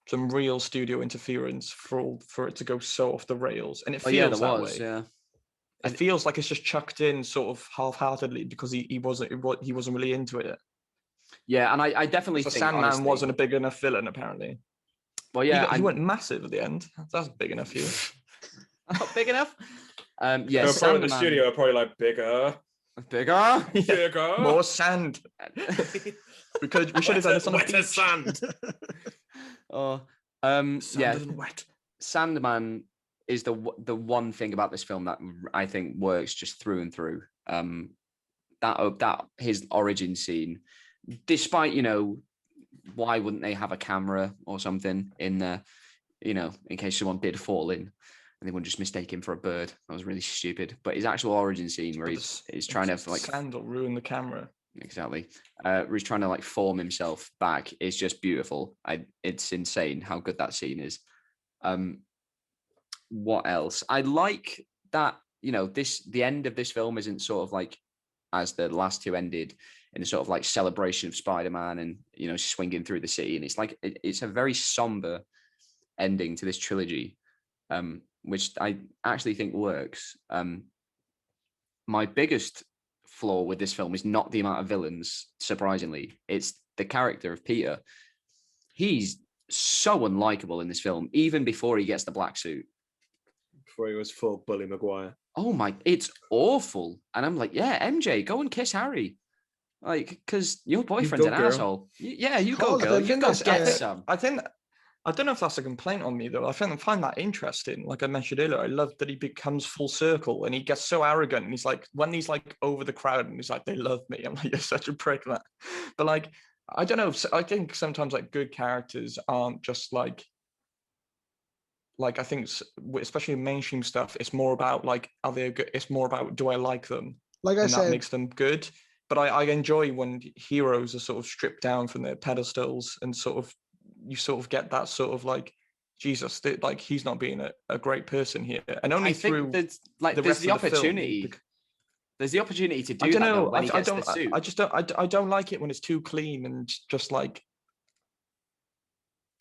some real studio interference for it to go so off the rails, and it feels that way. Yeah. It feels like it's just chucked in sort of half-heartedly because he wasn't really into it. Yeah, and I definitely think Sandman wasn't a big enough villain, apparently. Well, yeah, he went massive at the end. That's big enough for you. Not big enough. Yeah, Sandman, the studio are probably like bigger, more sand. Because we should have done this on a beach. Sand. Sand isn't wet. Sandman is the one thing about this film that I think works just through and through. That his origin scene, despite why wouldn't they have a camera or something in there, in case someone did fall in and they wouldn't just mistake him for a bird. That was really stupid. But his actual origin scene where he's trying to like sand will ruin the camera. Exactly. Where he's trying to like form himself back is just beautiful. It's insane how good that scene is. What else? I like that, the end of this film isn't sort of like as the last two ended in a sort of like celebration of Spider-Man and, swinging through the city. And it's like, it's a very somber ending to this trilogy, which I actually think works. My biggest flaw with this film is not the amount of villains, surprisingly. It's the character of Peter. He's so unlikable in this film, even before he gets the black suit. Before he was full Bully Maguire. Oh my, it's awful. And I'm like, yeah, MJ, go and kiss Harry. Like, because your boyfriend's an asshole. Yeah, you go, girl. You go get some. I don't know if that's a complaint on me, though. I find that interesting. Like I mentioned earlier, I love that he becomes full circle and he gets so arrogant. And he's like, when he's like over the crowd and he's like, they love me. I'm like, you're such a prick, man. But like, I don't know. I think sometimes like good characters aren't just like I think, especially in mainstream stuff, it's more about like, are they good? It's more about, do I like them? Like I said, that makes them good. But I enjoy when heroes are sort of stripped down from their pedestals and you sort of get that sort of like, Jesus, like he's not being a great person here. And only through there's the opportunity. There's the opportunity to do I don't that know. when he gets the suit. I don't like it when it's too clean and just like.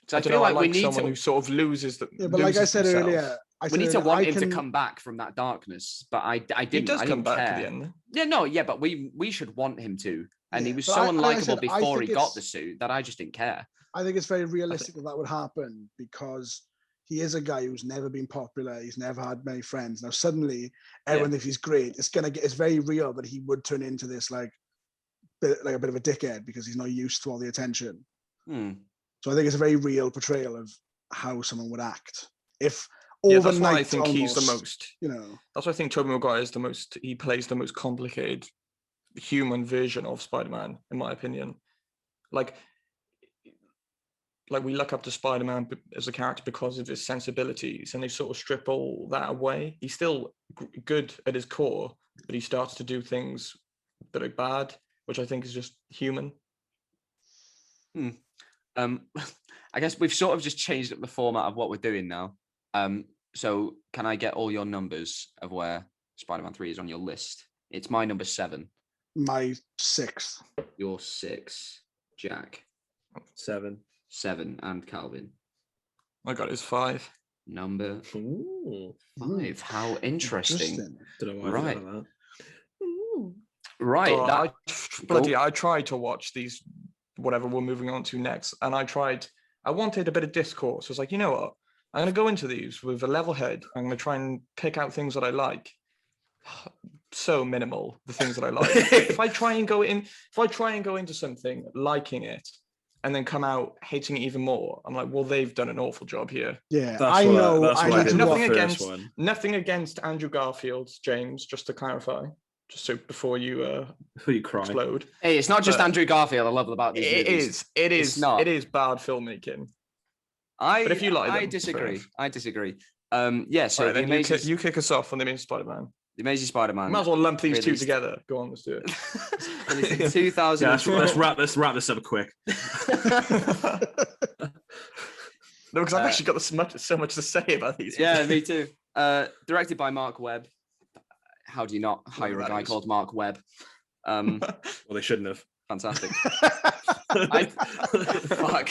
So I feel like we need someone who sort of loses the. Yeah, but like I said earlier, we need to want him to come back from that darkness. But I didn't. He does come back care. at the end. Yeah, but we should want him to. And he was so unlikable before he got the suit that I just didn't care. I think it's very realistic that would happen because he is a guy who's never been popular. He's never had many friends. Now suddenly, everyone thinks he's great. It's very real that he would turn into this like a bit of a dickhead because he's not used to all the attention. So I think it's a very real portrayal of how someone would act if overnight. That's why I think he's the most. That's why I think Tobey Maguire is the most. He plays the most complicated human version of Spider-Man, in my opinion. Like we look up to Spider-Man as a character because of his sensibilities, and they sort of strip all that away. He's still good at his core, but he starts to do things that are bad, which I think is just human. I guess we've sort of just changed up the format of what we're doing now. So can I get all your numbers of where Spider-Man 3 is on your list? It's my number 7. My 6th. Your 6. Jack. 7. And Calvin. I got his 5. Number 5. How interesting. Don't know why I forgot that. Right. I tried to watch these, whatever we're moving on to next, and I wanted a bit of discourse. I was like, you know what? I'm going to go into these with a level head. I'm going to try and pick out things that I like. So minimal, the things that I like. if I try and go into something liking it and then come out hating it even more, I'm like, well, they've done an awful job here. Yeah, I know. Nothing against Andrew Garfield, James, just to clarify. Just so before you cry. Explode. Hey, it's not just Andrew Garfield I love about these movies. It is bad filmmaking. But if you like them, I disagree. So right, then you kick us off on The Amazing Spider-Man. The Amazing Spider-Man. Might as well lump these two together. Go on, let's do it. In 2000. Let's wrap this up quick. No, because I've actually got so much to say about these. Yeah, me too. Directed by Mark Webb. How do you not hire a guy called Mark Webb? Well, they shouldn't have. Fantastic. Fuck.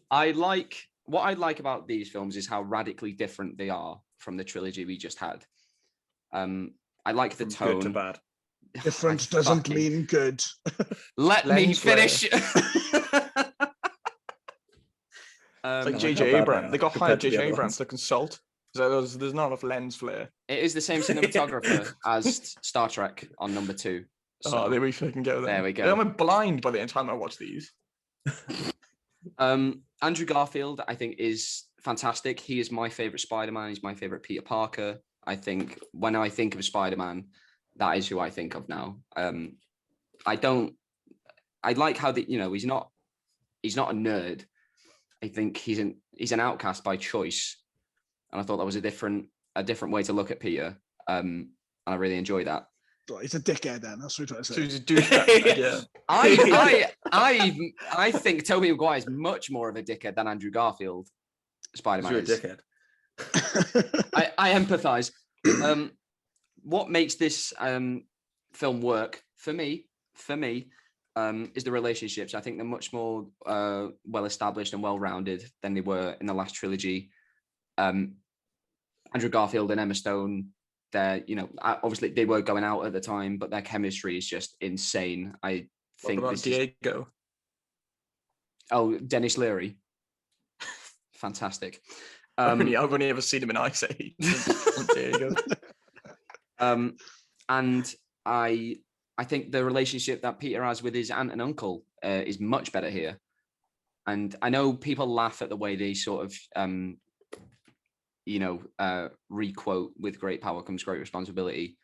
What I like about these films is how radically different they are from the trilogy we just had. I like the tone. Good to bad. Different doesn't mean good. Let me finish. It's like J.J. Abrams. They got hired J.J. Abrams to consult. So there's not enough lens flare. It is the same cinematographer as Star Trek on number 2. So there we fucking go. There we go. I'm blind by the time I watch these. Andrew Garfield, I think, is fantastic. He is my favorite Spider-Man. He's my favorite Peter Parker. I think when I think of Spider-Man, that is who I think of now. I like how he's not a nerd. I think he's an outcast by choice. And I thought that was a different way to look at Peter. And I really enjoy that. He's a dickhead then. That's what I'm trying to say. So he's a douchebag. Yeah. I think Tobey Maguire is much more of a dickhead than Andrew Garfield. Spider-Man You're a is. dickhead. I empathize. What makes this film work for me is the relationships. I think they're much more well established and well rounded than they were in the last trilogy. Andrew Garfield and Emma Stone, they're, obviously they were going out at the time, but their chemistry is just insane. I think what about Diego? Oh, Dennis Leary. Fantastic. I've only ever seen him in Ice Age. Diego. And I think the relationship that Peter has with his aunt and uncle is much better here. And I know people laugh at the way they sort of, re-quote "with great power comes great responsibility."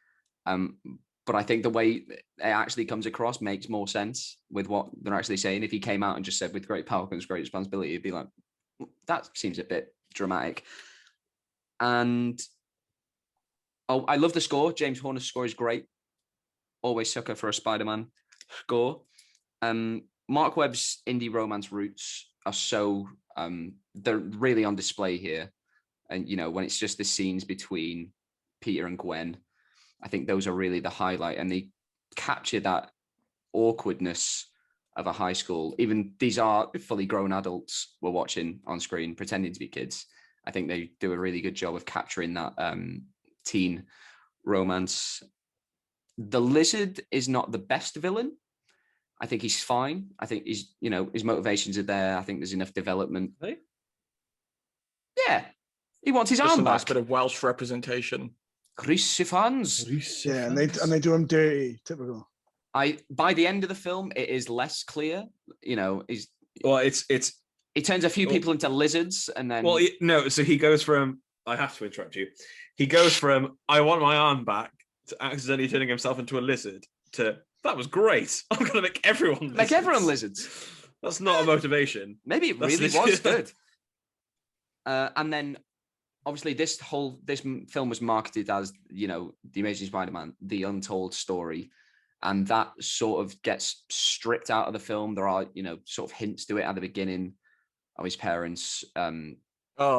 But I think the way it actually comes across makes more sense with what they're actually saying. If he came out and just said "with great power comes great responsibility," it'd be like, that seems a bit dramatic. And I love the score. James Horner's score is great. Always sucker for a Spider-Man score. Mark Webb's indie romance roots are so they're really on display here. And when it's just the scenes between Peter and Gwen, I think those are really the highlight, and they capture that awkwardness of a high school. Even these are fully grown adults we're watching on screen pretending to be kids. I think they do a really good job of capturing that teen romance. The Lizard is not the best villain. I think he's fine. I think he's, his motivations are there. I think there's enough development. Hey? Yeah. He wants his Just arm a nice back. bit of Welsh representation. Crucifans. Yeah, and they do him dirty. Typical. By the end of the film, it is less clear. It's he turns a few people into lizards, and then So he goes from, I have to interrupt you. He goes from I want my arm back to accidentally turning himself into a lizard to that was great. I'm gonna make everyone lizards. That's not a motivation. Maybe it really was good. And then obviously this film was marketed as, the Amazing Spider-Man, the Untold story. And that sort of gets stripped out of the film. There are, sort of hints to it at the beginning of his parents. Working at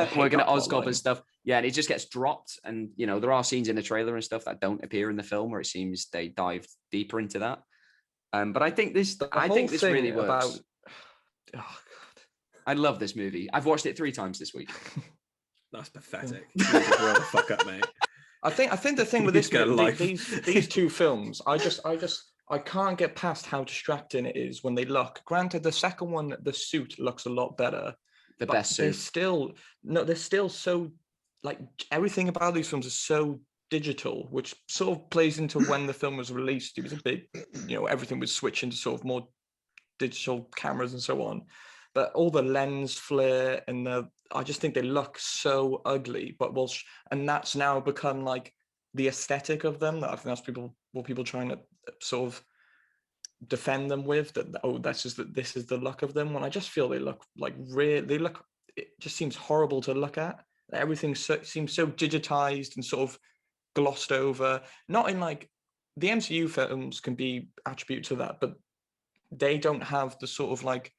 Oscorp and stuff. Yeah, and it just gets dropped. And, there are scenes in the trailer and stuff that don't appear in the film where it seems they dive deeper into that. But I think this really works. I love this movie. I've watched it 3 times this week. That's pathetic. You need to grow the fuck up, mate. I think the thing with this these two films, I can't get past how distracting it is when they look. Granted, the second one, the suit looks a lot better. The best suit. They're still so, like, everything about these films is so digital, which sort of plays into when the film was released. It was a bit, everything was switching to sort of more digital cameras and so on. But all the lens flare and I just think they look so ugly. And that's now become like the aesthetic of them. That I think that's what people trying to sort of defend them with. This is the look of them. When I just feel they look like it just seems horrible to look at. Everything seems so digitized and sort of glossed over. Not in like the MCU films can be attributed to that, but they don't have the sort of like.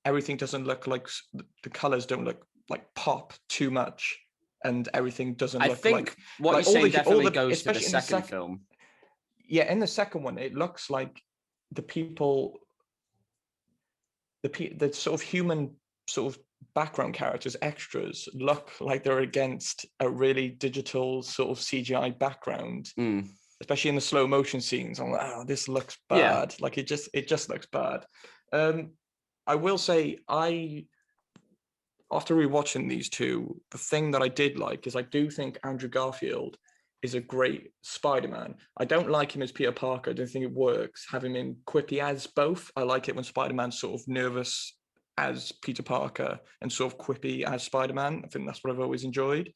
Everything doesn't look like the colors don't look like pop too much, and everything doesn't look like. I think what you're saying definitely goes to the second film. Yeah, in the second one, it looks like the people, the sort of human sort of background characters, extras, look like they're against a really digital sort of CGI background. Especially in the slow motion scenes. I'm like, oh, this looks bad. Yeah. Like it just looks bad. I will say, after rewatching these two, the thing that I did like is I do think Andrew Garfield is a great Spider-Man. I don't like him as Peter Parker. I don't think it works. Having him quippy as both. I like it when Spider-Man's sort of nervous as Peter Parker and sort of quippy as Spider-Man. I think that's what I've always enjoyed.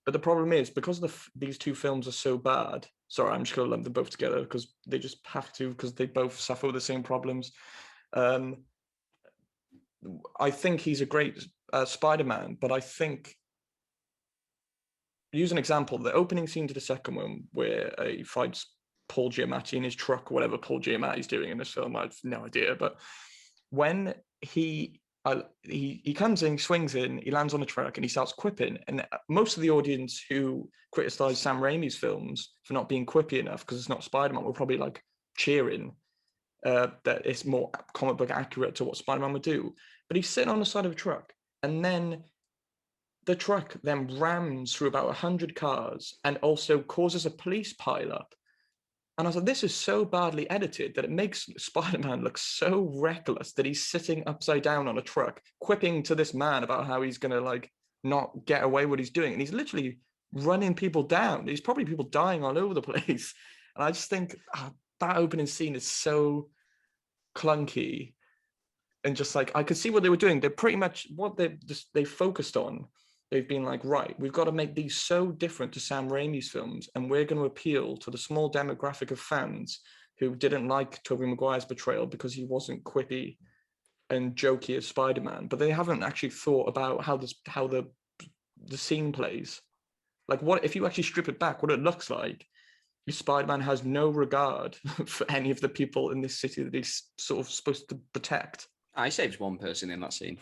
But the problem is, because these two films are so bad, sorry, I'm just going to lump them both together because they just have to, because they both suffer the same problems. I think he's a great Spider-Man, but I think use an example. The opening scene to the second one, where he fights Paul Giamatti in his truck, or whatever Paul Giamatti's doing in this film, I have no idea. But when he comes in, swings in, he lands on a truck, and he starts quipping. And most of the audience who criticise Sam Raimi's films for not being quippy enough because it's not Spider-Man were probably like cheering that it's more comic book accurate to what Spider-Man would do. But he's sitting on the side of a truck, and then the truck then rams through about 100 cars and also causes a police pileup. And I was like, this is so badly edited that it makes Spider-Man look so reckless that he's sitting upside down on a truck, quipping to this man about how he's going to like not get away with what he's doing. And he's literally running people down. There's probably people dying all over the place. And I just think that opening scene is so clunky. And just like, I could see what they were doing. They're pretty much what they focused on. They've been like, right, we've got to make these so different to Sam Raimi's films, and we're going to appeal to the small demographic of fans who didn't like Tobey Maguire's portrayal because he wasn't quippy and jokey as Spider-Man. But they haven't actually thought about how the scene plays. Like, what if you actually strip it back? What it looks like is Spider-Man has no regard for any of the people in this city that he's sort of supposed to protect. I saved one person in that scene.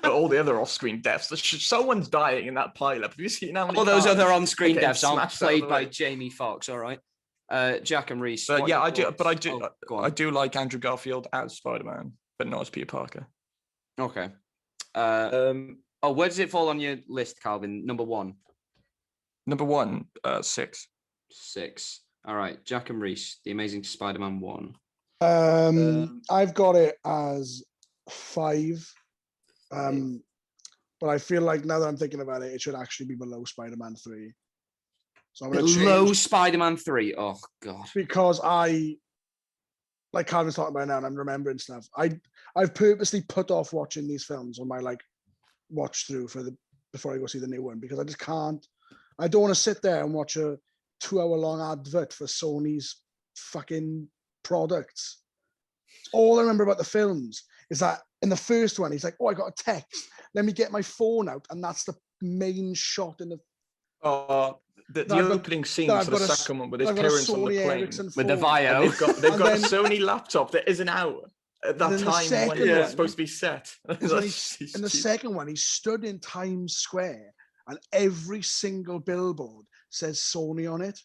All the other off-screen deaths. Someone's dying in that pileup. Have you seen how many? All those other on-screen deaths aren't played by Jamie Foxx. All right, Jack and Reese. But yeah, I do. But I do. I do like Andrew Garfield as Spider-Man, but not as Peter Parker. Okay. Where does it fall on your list, Calvin? Number one. Number one, 6. 6. All right, Jack and Reese, The Amazing Spider-Man 1. I've got it as 5, but I feel like now that I'm thinking about it, it should actually be below Spider-Man 3. So I'm below Spider-Man 3. Oh god! Because I, like Calvin's talking about now, and I'm remembering stuff. I've purposely put off watching these films on my like watch through before I go see the new one, because I just can't. I don't want to sit there and watch a 2-hour-long advert for Sony's fucking products. All I remember about the films is that in the first one, he's like, "Oh, I got a text. Let me get my phone out," and that's the main shot in the. The opening scene for the second one with his parents on the plane with the Vio. They've got a Sony laptop that isn't out at that time when it's supposed to be set. In the second one, he stood in Times Square, and every single billboard says Sony on it.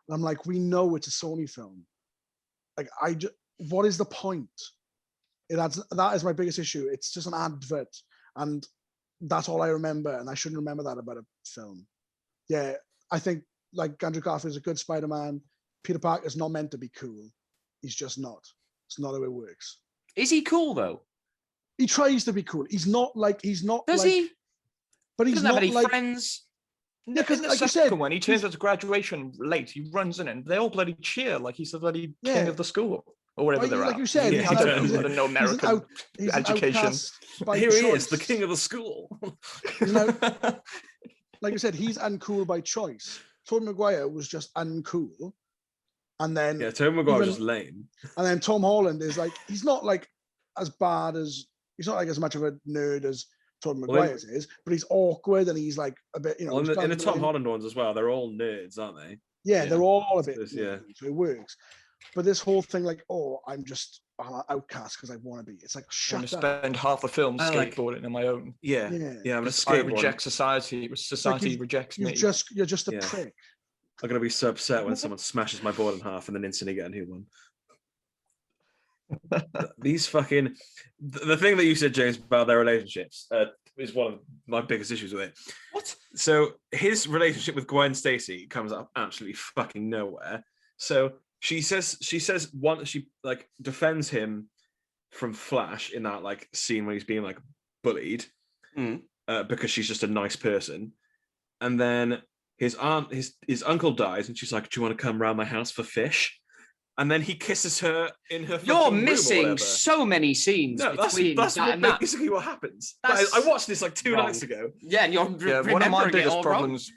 And I'm like, we know it's a Sony film. Like, what is the point? That is my biggest issue. It's just an advert, and that's all I remember. And I shouldn't remember that about a film. Yeah, I think like Andrew Garfield is a good Spider-Man. Peter Parker is not meant to be cool. He's just not. It's not how it works. Is he cool though? He tries to be cool. He's not. Does he? But he's not have any friends. Yeah, because like you said, when he turns up to graduation late, he runs in and they all bloody cheer like he's the bloody king of the school or whatever they're like at. You said, I don't know American education. Here he is, the king of the school. Like you said, he's uncool by choice. Tobey Maguire was just uncool, and then Tobey Maguire was just lame. And then Tom Holland is like, he's not like as bad as, he's not like as much of a nerd as Tobey Maguire is, but he's awkward and he's like a bit, in the Tom Holland ones as well, they're all nerds, aren't they? Yeah, they're all a bit nerdy, so it works. But this whole thing, like, I'm an outcast because I want to be. It's like, shut up. I spend half the film skateboarding on my own. Yeah. I'm a skateboard. I reject society. Society rejects me. You're just a prick. I'm gonna be so upset when someone smashes my board in half and then instantly get a new one. These fucking the thing that you said, James, about their relationships is one of my biggest issues with it. What? So his relationship with Gwen Stacy comes up absolutely fucking nowhere. So she like defends him from Flash in that like scene when he's being like bullied because she's just a nice person, and then his uncle dies and she's like, "Do you want to come round my house for fish?" And then he kisses her in her. You're missing so many scenes. No, that's basically what happens. I watched this like 2 nights ago. Yeah, and you're one of my biggest problems.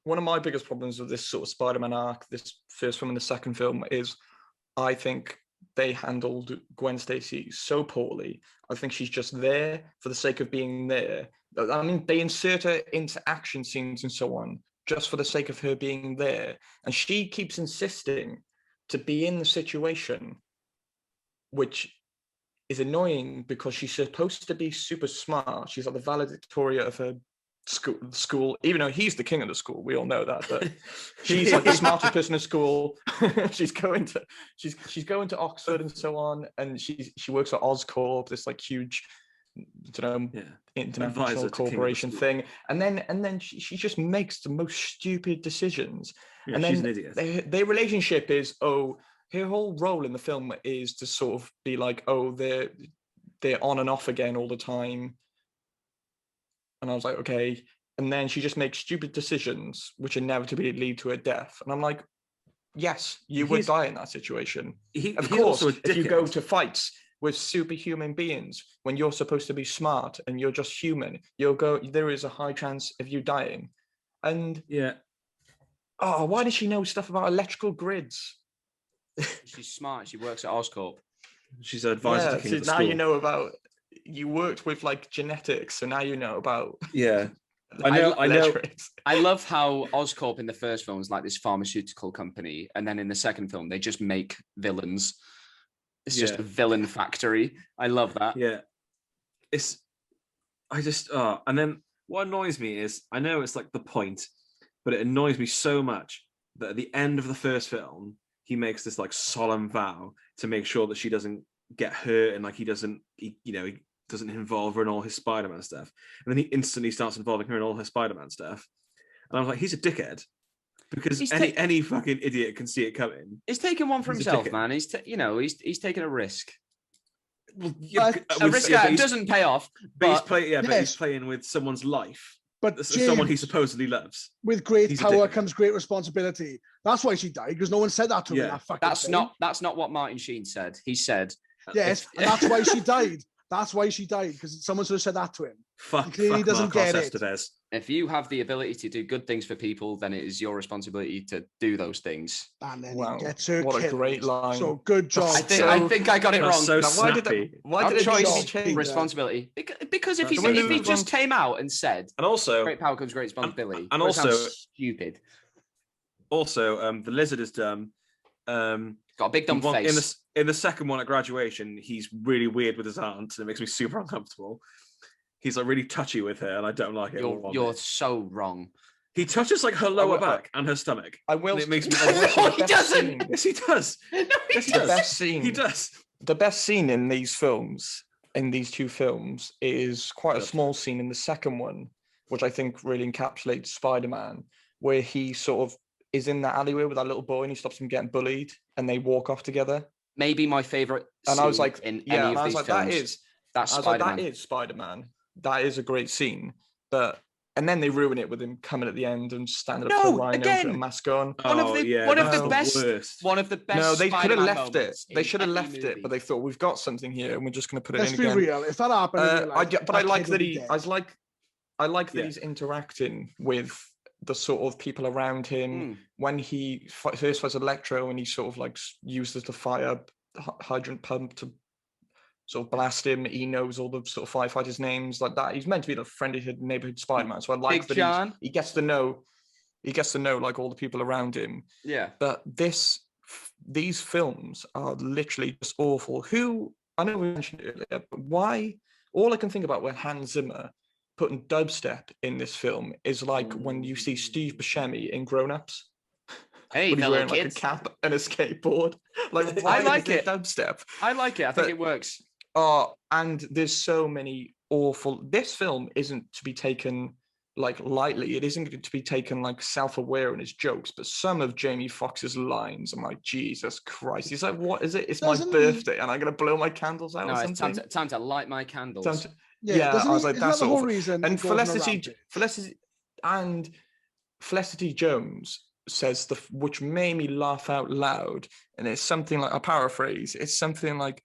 One of my biggest problems with this sort of Spider-Man arc, this first film and the second film, is I think they handled Gwen Stacy so poorly. I think she's just there for the sake of being there. I mean, they insert her into action scenes and so on just for the sake of her being there. And she keeps insisting to be in the situation, which is annoying because she's supposed to be super smart. She's like the valedictorian of her school, even though he's the king of the school. We all know that, but she's like the smartest person in school. she's going to Oxford and so on, and she works at Oscorp, this like huge, international corporation thing. And then she just makes the most stupid decisions. Yeah, and she's then an idiot. their relationship is, her whole role in the film is to sort of be like, they're on and off again all the time. And I was like, okay. And then she just makes stupid decisions, which inevitably lead to her death. And I'm like, yes, you would die in that situation. Of course, if you go to fights with superhuman beings, when you're supposed to be smart and you're just human, there is a high chance of you dying. And why does she know stuff about electrical grids? She's smart. She works at Oscorp. She's an advisor to King of the now school. You know about. You worked with like genetics, so now you know about. Yeah, I know. I love how Oscorp in the first film is like this pharmaceutical company, and then in the second film they just make villains. It's just a villain factory. I love that. Yeah, and then what annoys me is, I know it's like the point, but it annoys me so much that at the end of the first film, he makes this like solemn vow to make sure that she doesn't get hurt, and like he doesn't involve her in all his Spider-Man stuff. And then he instantly starts involving her in all her Spider-Man stuff. And I was like, he's a dickhead. Because any fucking idiot can see it coming. He's taking one for himself, man. He's taking a risk. Well, a risk that doesn't pay off. But he's playing with someone's life. But someone he supposedly loves. With great power comes great responsibility. That's why she died, because no one said that to her. That's not what Martin Sheen said. He said, yes, and that's why she died. That's why she died, because someone should have said that to him. He doesn't get it. If you have the ability to do good things for people, then it is your responsibility to do those things. And then he gets her what killed. A great line. So good job. I think I got it wrong. So why did choice change responsibility? Because if he just came out and said, and also great power comes great responsibility, and also stupid. Also, the lizard is dumb. Got a big dumb face. In the second one at graduation, he's really weird with his aunt, and it makes me super uncomfortable. He's like really touchy with her, and I don't like it. You're so wrong. He touches like her lower back and her stomach. I will. And it makes me. No, he doesn't. Yes, he does. No, he does. The best scene. He does. The best scene in these films, in these two films, is quite a small scene in the second one, which I think really encapsulates Spider-Man, where he sort of is in that alleyway with that little boy, and he stops him getting bullied, and they walk off together. Maybe my favorite. And I was like, in any of these films, that's Spider-Man. That is Spider-Man. That is a great scene, and then they ruin it with him coming at the end and standing up to Rhino with a mask on. One of the best. No, they could have left it. They should have left it, but they thought, we've got something here, and we're just going to put it in again. Let's be real. If that happened, I like that that he's interacting with the sort of people around him when he first fights Electro, and he sort of like uses the fire hydrant pump to sort of blast him. He knows all the sort of firefighters' names like that. He's meant to be the friendly neighborhood Spider-Man, so I like Big John. He gets to know like all the people around him. Yeah, but these films are literally just awful. I know we mentioned it earlier, but why? All I can think about when Hans Zimmer putting dubstep in this film is like when you see Steve Buscemi in Grown Ups. Hey, he's wearing kids. Like a cap and a skateboard. Like, I like it. Dubstep. I like it. I think it works. And there's so many awful. This film isn't to be taken like lightly. It isn't to be taken like self-aware in its jokes. But some of Jamie Foxx's lines, I'm like, Jesus Christ. He's like, what is it? It's my birthday, and I'm gonna blow my candles out. Or something. It's time to light my candles. Yeah, I was like, that's the whole reason. And Felicity Jones says which made me laugh out loud, and it's something like, a paraphrase. It's something like,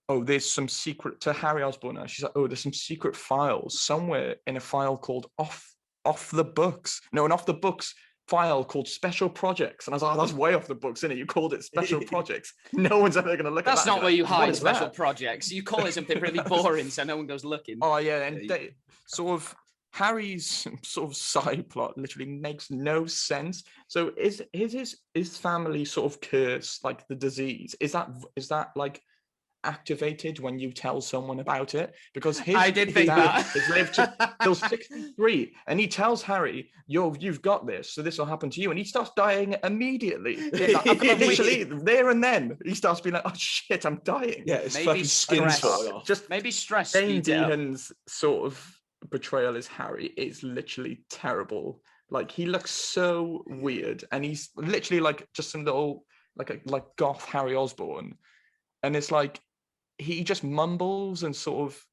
"Oh, there's some secret," to Harry Osborn. She's like, "Oh, there's some secret files somewhere in a file called off the books." No, and off the books file called Special Projects, and I was like, oh, that's way off the books, isn't it? You called it Special Projects. No one's ever going to look at that. That's not where you hide special that? projects. You call it something really boring, so no one goes looking. Oh yeah, and sort of Harry's sort of side plot literally makes no sense. So is his family sort of curse, like the disease? Is that like activated when you tell someone about it? Because his dad has lived till 63, and he tells Harry, you've got this, so this will happen to you, and he starts dying immediately. Literally there and then he starts being like, oh shit, I'm dying. Yeah, it's maybe stress. Just maybe stress. Jane Dehan's sort of portrayal as Harry is literally terrible. Like, he looks so weird, and he's literally like just some little like goth Harry Osborn, and it's like he just mumbles and sort of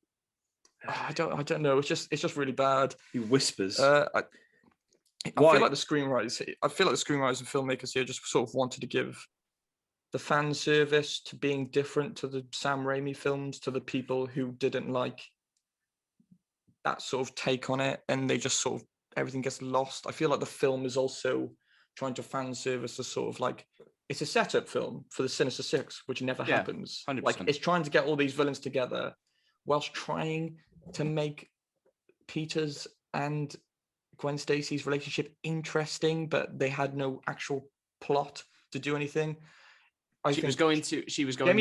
I don't know. It's just really bad. He whispers. I feel like the screenwriters and filmmakers here just sort of wanted to give the fan service to being different to the Sam Raimi films to the people who didn't like that sort of take on it, and they just sort of everything gets lost. I feel like the film is also trying to fan service the sort of like, it's a setup film for the Sinister Six, which never happens. 100%. Like, it's trying to get all these villains together whilst trying to make Peter's and Gwen Stacy's relationship interesting, but they had no actual plot to do anything. She was going to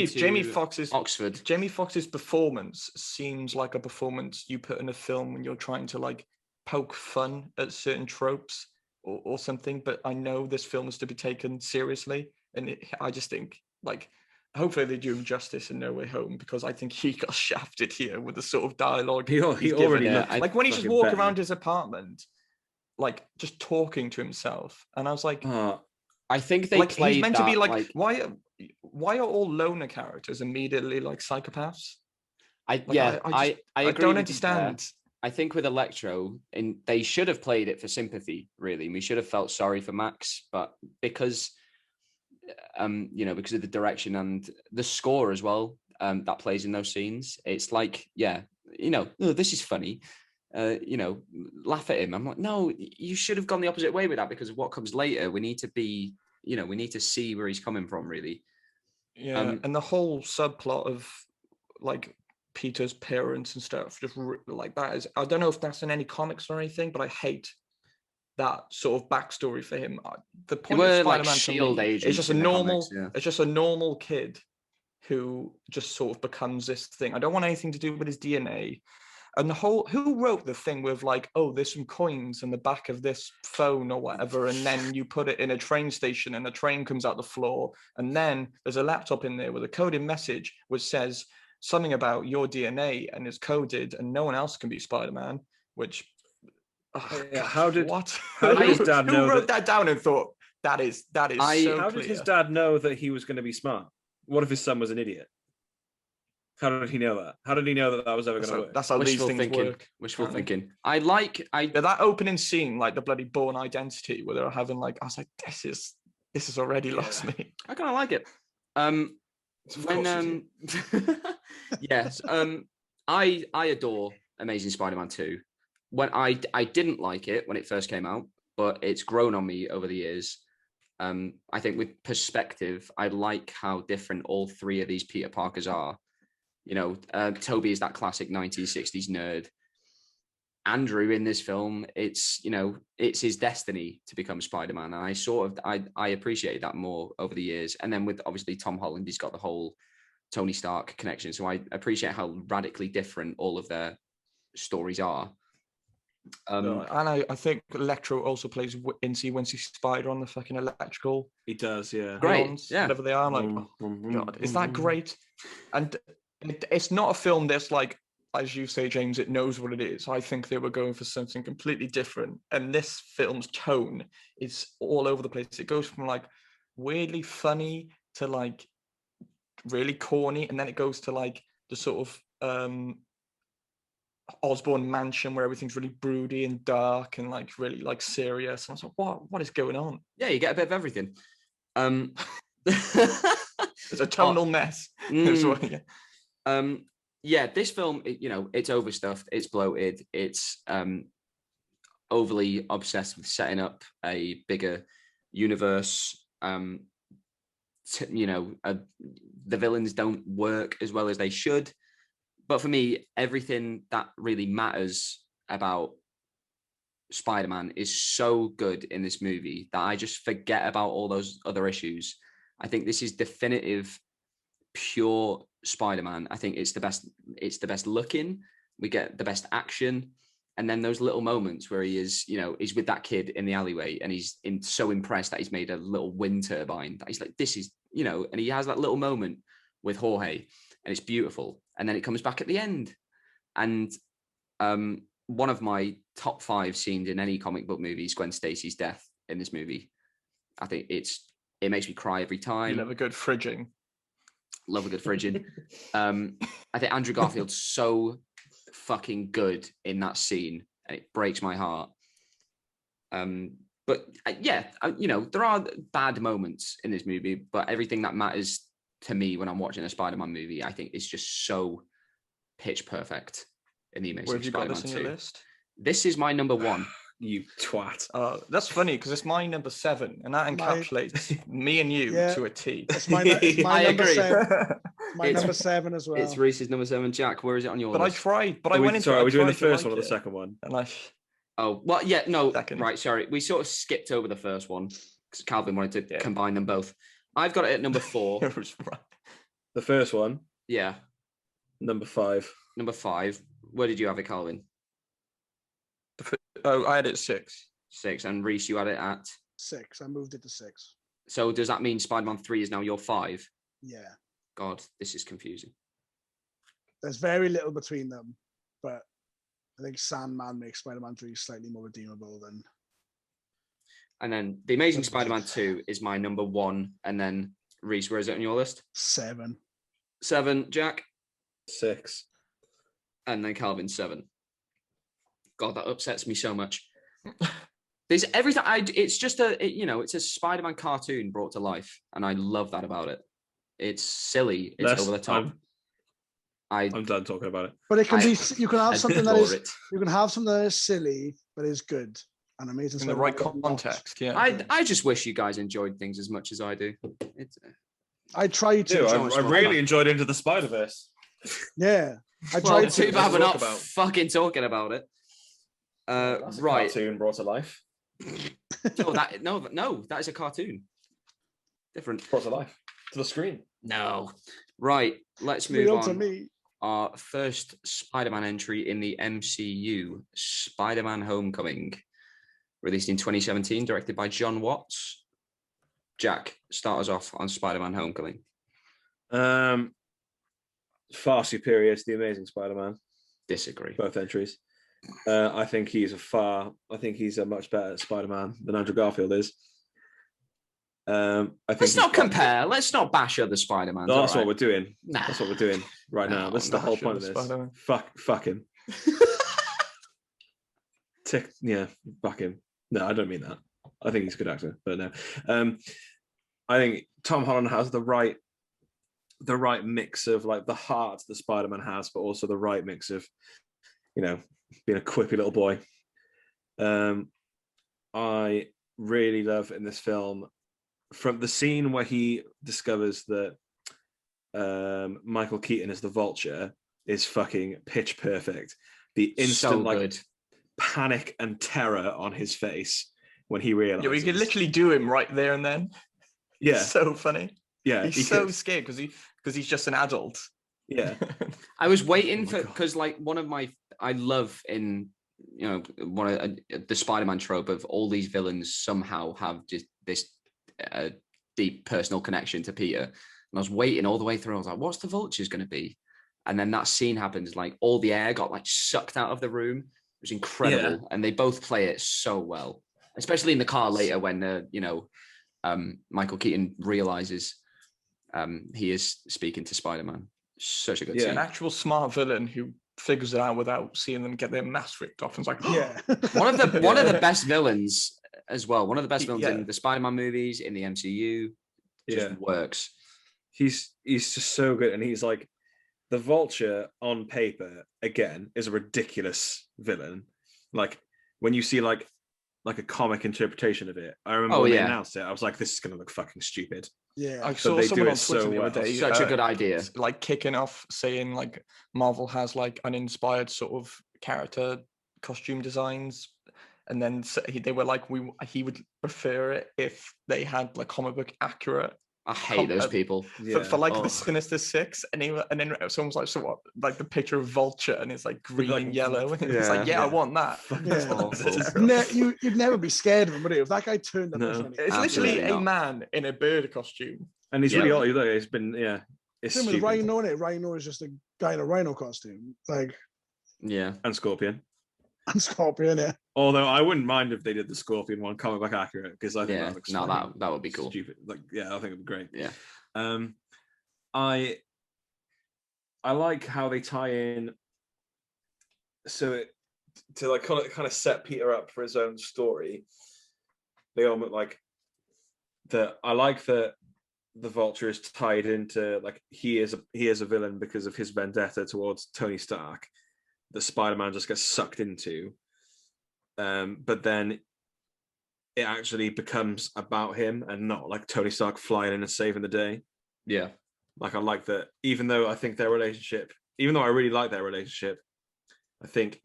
Jamie Foxx's Oxford. Jamie Foxx's performance seems like a performance you put in a film when you're trying to like poke fun at certain tropes or something, but I know this film is to be taken seriously, and I just think, like, hopefully they do him justice in No Way Home, because I think he got shafted here with the sort of dialogue he already looked like when he just walked around his apartment, like just talking to himself, and I was like, I think they like played he's meant that, to be like why are all loner characters immediately like psychopaths? I don't understand. I think with Electro, they should have played it for sympathy, really. We should have felt sorry for Max, but because because of the direction and the score as well, that plays in those scenes, it's like, this is funny. Laugh at him. I'm like, no, you should have gone the opposite way with that, because of what comes later. We need to be, we need to see where he's coming from, really. Yeah, and the whole subplot of like Peter's parents and stuff, just like that is, I don't know if that's in any comics or anything, but I hate that sort of backstory for him. The point of Spider-Man like Shield agents is just a normal, it's just a normal kid who just sort of becomes this thing. I don't want anything to do with his DNA. And the whole, who wrote the thing with like, oh, there's some coins in the back of this phone or whatever, and then you put it in a train station and the train comes out the floor, and then there's a laptop in there with a coded message which says something about your DNA and is coded, and no one else can be Spider-Man, which how did his dad know? Who wrote that down and thought that is so how clear. Did his dad know that he was going to be smart? What if his son was an idiot? How did he know that? How did he know that was ever going to work? That's how these things work. Wishful thinking. That opening scene, like the bloody Bourne Identity, where they're having like, I was like, this is already lost me. I kind of like it. Yes. I adore Amazing Spider-Man 2. When I didn't like it when it first came out, but it's grown on me over the years. I think with perspective, I like how different all three of these Peter Parkers are. Toby is that classic 1960s nerd. Andrew in this film, it's his destiny to become Spider-Man. And I appreciate that more over the years. And then with obviously Tom Holland, he's got the whole Tony Stark connection. So I appreciate how radically different all of their stories are. And I think Electro also plays Incy Wincy Spider on the fucking electrical. He does, yeah. Great, yeah. Whatever they are, I'm like, oh, God, is that great? And it's not a film that's like, as you say, James, it knows what it is. I think they were going for something completely different. And this film's tone is all over the place. It goes from like weirdly funny to like really corny, and then it goes to like the sort of Osborn mansion where everything's really broody and dark and like really like serious. And I was like, what is going on? Yeah, you get a bit of everything. It's a tonal mess. Yeah, this film, it's overstuffed, it's bloated, it's overly obsessed with setting up a bigger universe. The villains don't work as well as they should. But for me, everything that really matters about Spider-Man is so good in this movie that I just forget about all those other issues. I think this is definitive, pure Spider-Man. I think it's the best looking. We get the best action. And then those little moments where he is, he's with that kid in the alleyway and he's so impressed that he's made a little wind turbine that he's like, this is, and he has that little moment with Jorge and it's beautiful. And then it comes back at the end. And one of my top 5 scenes in any comic book movie is Gwen Stacy's death in this movie. I think it makes me cry every time. You love a good fridging. Love a good fridging. I think Andrew Garfield's so fucking good in that scene and it breaks my heart. But there are bad moments in this movie, but everything that matters to me when I'm watching a Spider-Man movie, I think is just so pitch perfect in the Amazing Spider-Man 2. Where have you got this in your list? This is my number 1. You twat. That's funny because it's my number 7, and that encapsulates me and you to a T. It's my number 7. My number 7 as well. It's Reese's number 7. Jack, where is it on your list? I tried, but I went into. Sorry, are we doing the first one or the second one? Oh, well, yeah, no, second. Right, sorry. We sort of skipped over the first one because Calvin wanted to combine them both. I've got it at number 4. The first one? Yeah. Number 5. Number 5. Where did you have it, Calvin? I had it 6. 6. And Reese, you had it at? 6. I moved it to 6. So does that mean Spider-Man 3 is now your 5? Yeah. God, this is confusing. There's very little between them, but I think Sandman makes Spider-Man 3 slightly more redeemable than... And then The Amazing Spider-Man 2 is my number 1. And then, Reese, where is it on your list? 7. 7. Jack? 6. And then Calvin, 7. God, that upsets me so much. There's everything. It's just it's a Spider-Man cartoon brought to life. And I love that about it. It's silly. It's over the top. I'm done talking about it. But it can be. You can have something that is. You can have something that is silly, but is good and amazing. In the right context, yeah. I just wish you guys enjoyed things as much as I do. I tried to. I really enjoyed Into the Spider-Verse. Yeah, I tried to. But we're not fucking talking about it. Right. Cartoon brought to life. No, that is a cartoon. Different. Brought to life to the screen. No. Right. Let's move on. To me. Our first Spider-Man entry in the MCU, Spider-Man: Homecoming, released in 2017, directed by John Watts. Jack, start us off on Spider-Man: Homecoming. Far superior to the Amazing Spider-Man. Disagree. Both entries. I think he's a much better Spider-Man than Andrew Garfield is. Let's not compare. Let's not bash other Spider-Man. No, that's what we're doing. Nah. That's what we're doing right now. That's the whole point of this. Spider-Man. Fuck him. Fuck him. No, I don't mean that. I think he's a good actor, but no. I think Tom Holland has the right mix of like the heart that Spider-Man has, but also the right mix of, being a quippy little boy. I really love in this film, from the scene where he discovers that Michael Keaton is the Vulture is fucking pitch perfect. The instant panic and terror on his face when he realizes. Yeah, we could literally do him right there and then. Yeah, it's so funny. Yeah, he's so scared because he's just an adult. Yeah, I was waiting because I love in one of the Spider-Man trope of all these villains somehow have just this deep personal connection to Peter, and I was waiting all the way through. I was like, what's the Vulture's going to be? And then that scene happens, like all the air got like sucked out of the room. It was incredible, and they both play it so well, especially in the car later when Michael Keaton realizes he is speaking to Spider-Man. Such a good scene. An actual smart villain who figures it out without seeing them get their mask ripped off. And it's like, one of the best villains as well. One of the best villains in the Spider-Man movies, in the MCU. Just works. He's just so good, and he's like the Vulture on paper again is a ridiculous villain. Like when you see like a comic interpretation of it. I remember when they announced it, I was like, this is gonna look fucking stupid. Yeah, I saw someone on Twitter the other day. Such a good idea. Like kicking off saying like Marvel has like uninspired sort of character costume designs, and then they were like, he would prefer it if they had like comic book accurate. I hate those people for like the Sinister Six, and then someone's like, so what? Like the picture of Vulture, and it's like green and yellow, and it's like, I want that. You'd never be scared of him, would you? If that guy turned up, it's literally a man in a bird costume, and he's really old. He's been It's same with Rhino, innit? Rhino is just a guy in a rhino costume, like and Scorpion. And Scorpion, yeah. Although I wouldn't mind if they did the Scorpion one comic book accurate, because I think that looks that would be cool. Stupid. Like, I think it'd be great. Yeah. I like how they tie in. So to like kind of set Peter up for his own story. They almost like that. I like that the Vulture is tied into like he is a villain because of his vendetta towards Tony Stark. That Spider-Man just gets sucked into, but then it actually becomes about him and not like Tony Stark flying in and saving the day. Yeah, like I like that. Even though I think their relationship, even though I really like their relationship, I think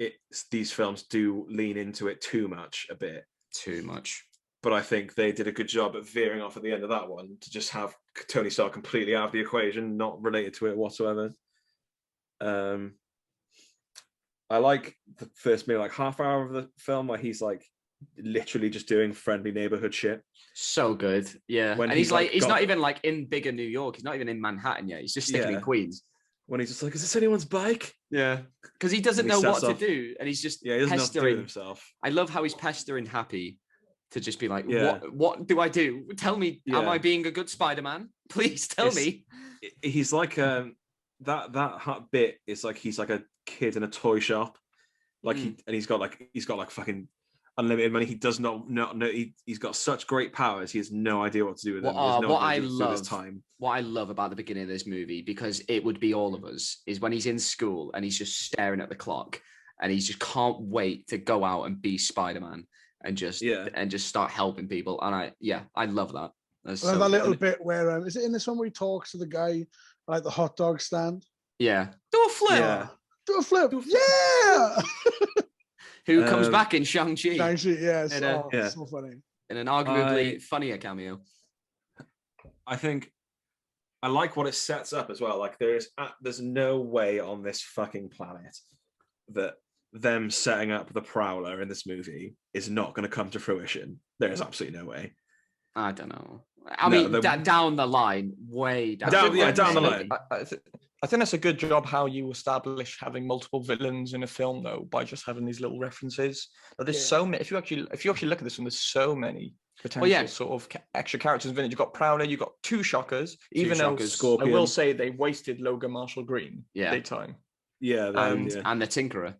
these films do lean into it too much, a bit too much. But I think they did a good job at veering off at the end of that one to just have Tony Stark completely out of the equation, not related to it whatsoever. I like the first maybe like half hour of the film where he's like literally just doing friendly neighborhood shit. So good, yeah. When he's not even like in bigger New York. He's not even in Manhattan yet. He's just sticking in Queens. When he's just like, is this anyone's bike? Yeah, because he doesn't know what to do, and he's just he doesn't know what to do with himself. I love how he's pestering Happy to just be like, what do I do? Tell me, am I being a good Spider-Man? Please tell me. He's like that bit is like he's like a kid in a toy shop, like he's got like fucking unlimited money. He does not know. He's got such great powers. He has no idea what to do with them. What I love about the beginning of this movie, because it would be all of us, is when he's in school and he's just staring at the clock and he just can't wait to go out and be Spider-Man and just start helping people. And I love that. That little bit where is it in this one where he talks to the guy like the hot dog stand? Yeah, do a flip. Yeah. Do a flip. Yeah. Who comes back in Shang-Chi? Shang-Chi, yes. So funny. In an arguably funnier cameo. I think I like what it sets up as well. Like there's no way on this fucking planet that them setting up the Prowler in this movie is not going to come to fruition. There is absolutely no way. I don't know. I mean, down the line, way down. Down the line. I think that's a good job how you establish having multiple villains in a film, though, by just having these little references. But there's so many. If you actually look at this one, there's so many potential sort of extra characters in villains. You've got Prowler, you've got two Shockers. Though Scorpion. I will say they wasted Logan Marshall Green big time. Yeah, and the Tinkerer.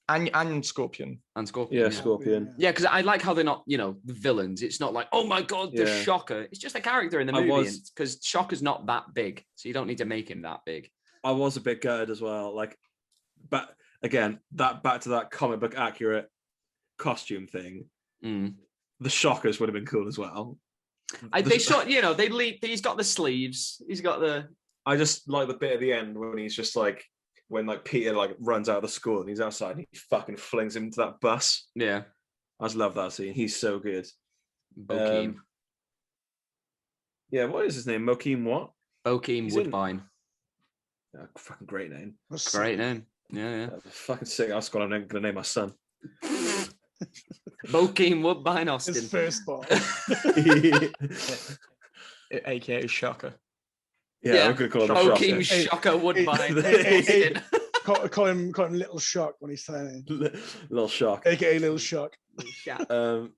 And Scorpion. Yeah, Scorpion. Yeah, because I like how they're not, villains. It's not like, oh my God, the Shocker. It's just a character in the movie. Because Shocker's not that big, so you don't need to make him that big. I was a bit gutted as well. Like, but again, back to that comic book accurate costume thing. The Shockers would have been cool as well. He's got the sleeves. He's got the. I just like the bit at the end when he's just like. When like Peter like runs out of the school and he's outside and he fucking flings him into that bus. Yeah. I just love that scene. He's so good. Bokeem. What is his name? Mokeem what? Bokeem Woodbine. Fucking great name. Great name. Yeah. Fucking sick. That's what I'm gonna name my son. Bokeem Woodbine Austin. His firstball. AKA Shocker. Yeah, I'm gonna call him Bokeem Shocker Woodbine. Call him Little Shock when he's tiny. Little Shock. AKA Little Shock. I'm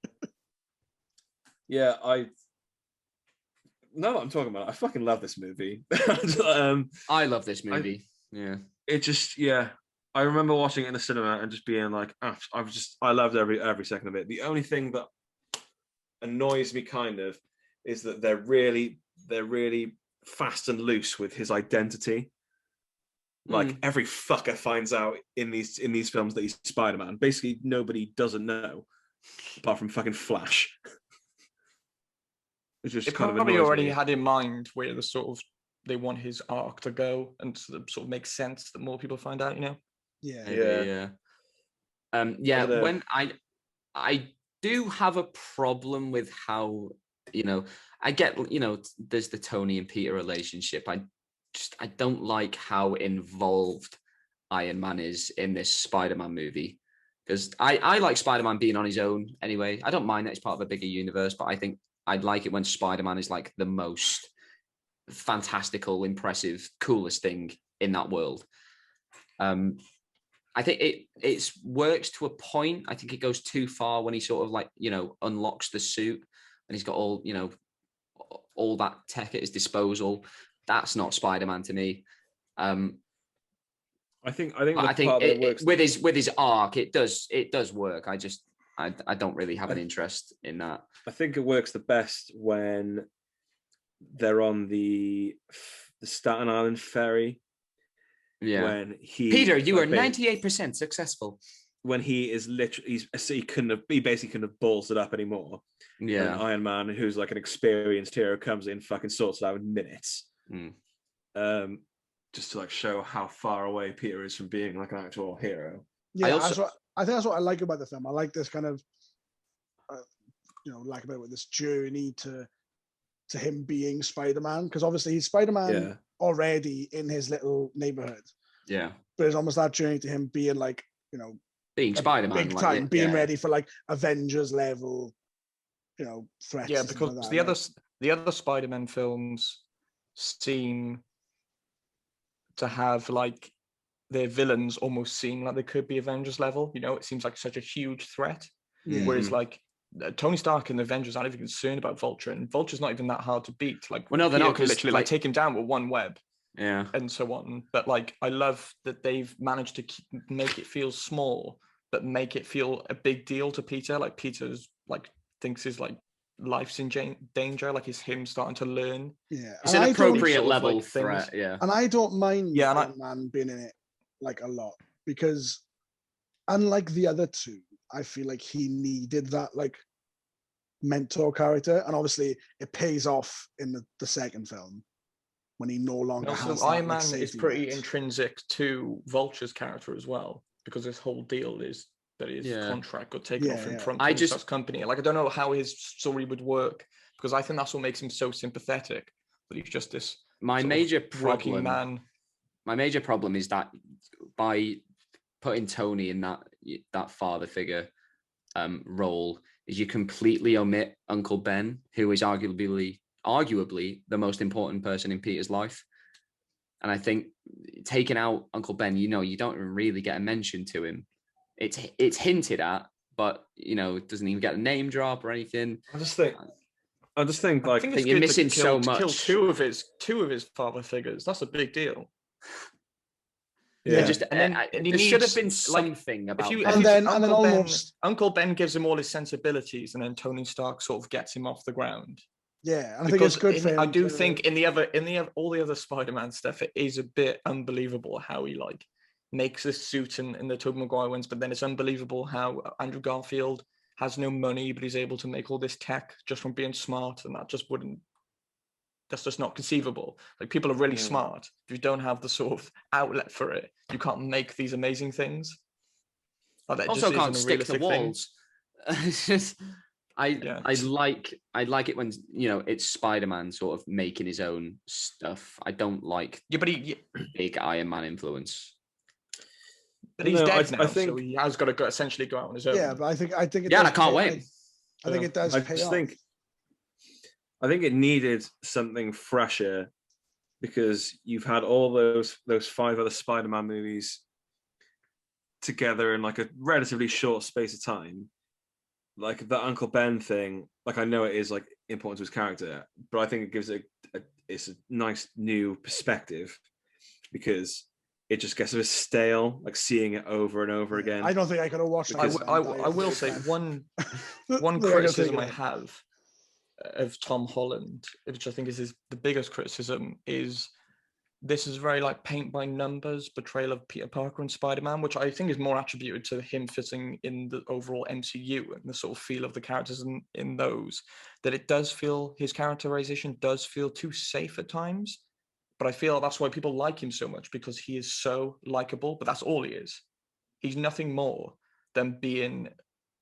talking about. I fucking love this movie. I love this movie. I remember watching it in the cinema and just being like, I loved every second of it. The only thing that annoys me kind of is that they're really fast and loose with his identity. Like every fucker finds out in these films that he's Spider-Man. Basically, nobody doesn't know, apart from fucking Flash. It's just It kind probably of already me. had in mind where the sort of they want his arc to go, and sort of makes sense that more people find out. Yeah. Maybe, yeah. When I do have a problem with how, I get, there's the Tony and Peter relationship. I don't like how involved Iron Man is in this Spider-Man movie, because I like Spider-Man being on his own anyway. I don't mind that it's part of a bigger universe, but I think I'd like it when Spider-Man is like the most fantastical, impressive, coolest thing in that world. I think it works to a point. I think it goes too far when he sort of like, unlocks the suit and he's got all that tech at his disposal. That's not Spider-Man to me. I think it works with his arc. It does work. I don't really have an interest in that. I think it works the best when they're on the Staten Island ferry. Yeah. When Peter, you are 98% successful. When he is literally, he basically couldn't have balls it up anymore. Yeah. And Iron Man, who's like an experienced hero, comes in, fucking sorts it out in minutes. Just to like show how far away Peter is from being like an actual hero. Yeah, I think that's what I like about the film. I like this kind of, like about with this journey to him being Spider-Man, because obviously he's Spider-Man already in his little neighborhood. Yeah, but it's almost that journey to him being like, being Spider-Man, big time, being ready for like Avengers level, threats. Yeah, because like the other Spider-Man films seem to have like their villains almost seem like they could be Avengers level. It seems like such a huge threat. Yeah. Whereas like Tony Stark and the Avengers aren't even concerned about Vulture, and Vulture's not even that hard to beat. Like, well, no, they're not, can literally like take him down with one web. Yeah, and so on. But like, I love that they've managed to make it feel small, but make it feel a big deal to Peter. Like Peter's like thinks his like life's in danger. Like it's him starting to learn. Yeah, it's an appropriate level threat. Yeah, and I don't mind Iron Man being in it like a lot, because unlike the other two, I feel like he needed that like mentor character, and obviously it pays off in the second film when he no longer has that. Iron Man is pretty intrinsic to Vulture's character as well, because his whole deal is that his contract got taken off him from Tony Stark's company. Like, I don't know how his story would work, because I think that's what makes him so sympathetic, that he's just this major problem man. My major problem is that by putting Tony in that father figure role, is you completely omit Uncle Ben, who is arguably the most important person in Peter's life. And I think taking out Uncle Ben, you don't even really get a mention to him. It's hinted at, but it doesn't even get a name drop or anything. I just think like I think you're missing so much. Kill two of his father figures. That's a big deal. Yeah, there should have been something about. Uncle Ben gives him all his sensibilities, and then Tony Stark sort of gets him off the ground. Yeah, and I think it's good for him. I do think in all the other Spider-Man stuff, it is a bit unbelievable how he like makes this suit in the Tobey Maguire ones, but then it's unbelievable how Andrew Garfield has no money, but he's able to make all this tech just from being smart, and that's just not conceivable. Like, people are really smart. If you don't have the sort of outlet for it, you can't make these amazing things. Like, also can't stick to walls. It's just, I like it when it's Spider-Man sort of making his own stuff. I don't like big Iron Man influence. But he's dead now, so he has got to essentially go out on his own. Yeah, but I think it. Yeah, I can't wait. I think it does pay off. I think it needed something fresher, because you've had all those 5 other Spider-Man movies together in like a relatively short space of time. Like the Uncle Ben thing, like I know it is like important to his character, but I think it gives it's a nice new perspective, because it just gets a bit stale, like seeing it over and over again. I don't think I could have watched it. I will say one criticism I have of Tom Holland, which I think is the biggest criticism, is this is very like paint by numbers portrayal of Peter Parker and Spider-Man, which I think is more attributed to him fitting in the overall MCU and the sort of feel of the characters in those, that it does feel, his characterization does feel too safe at times. But I feel that's why people like him so much, because he is so likable, but that's all he is. He's nothing more than being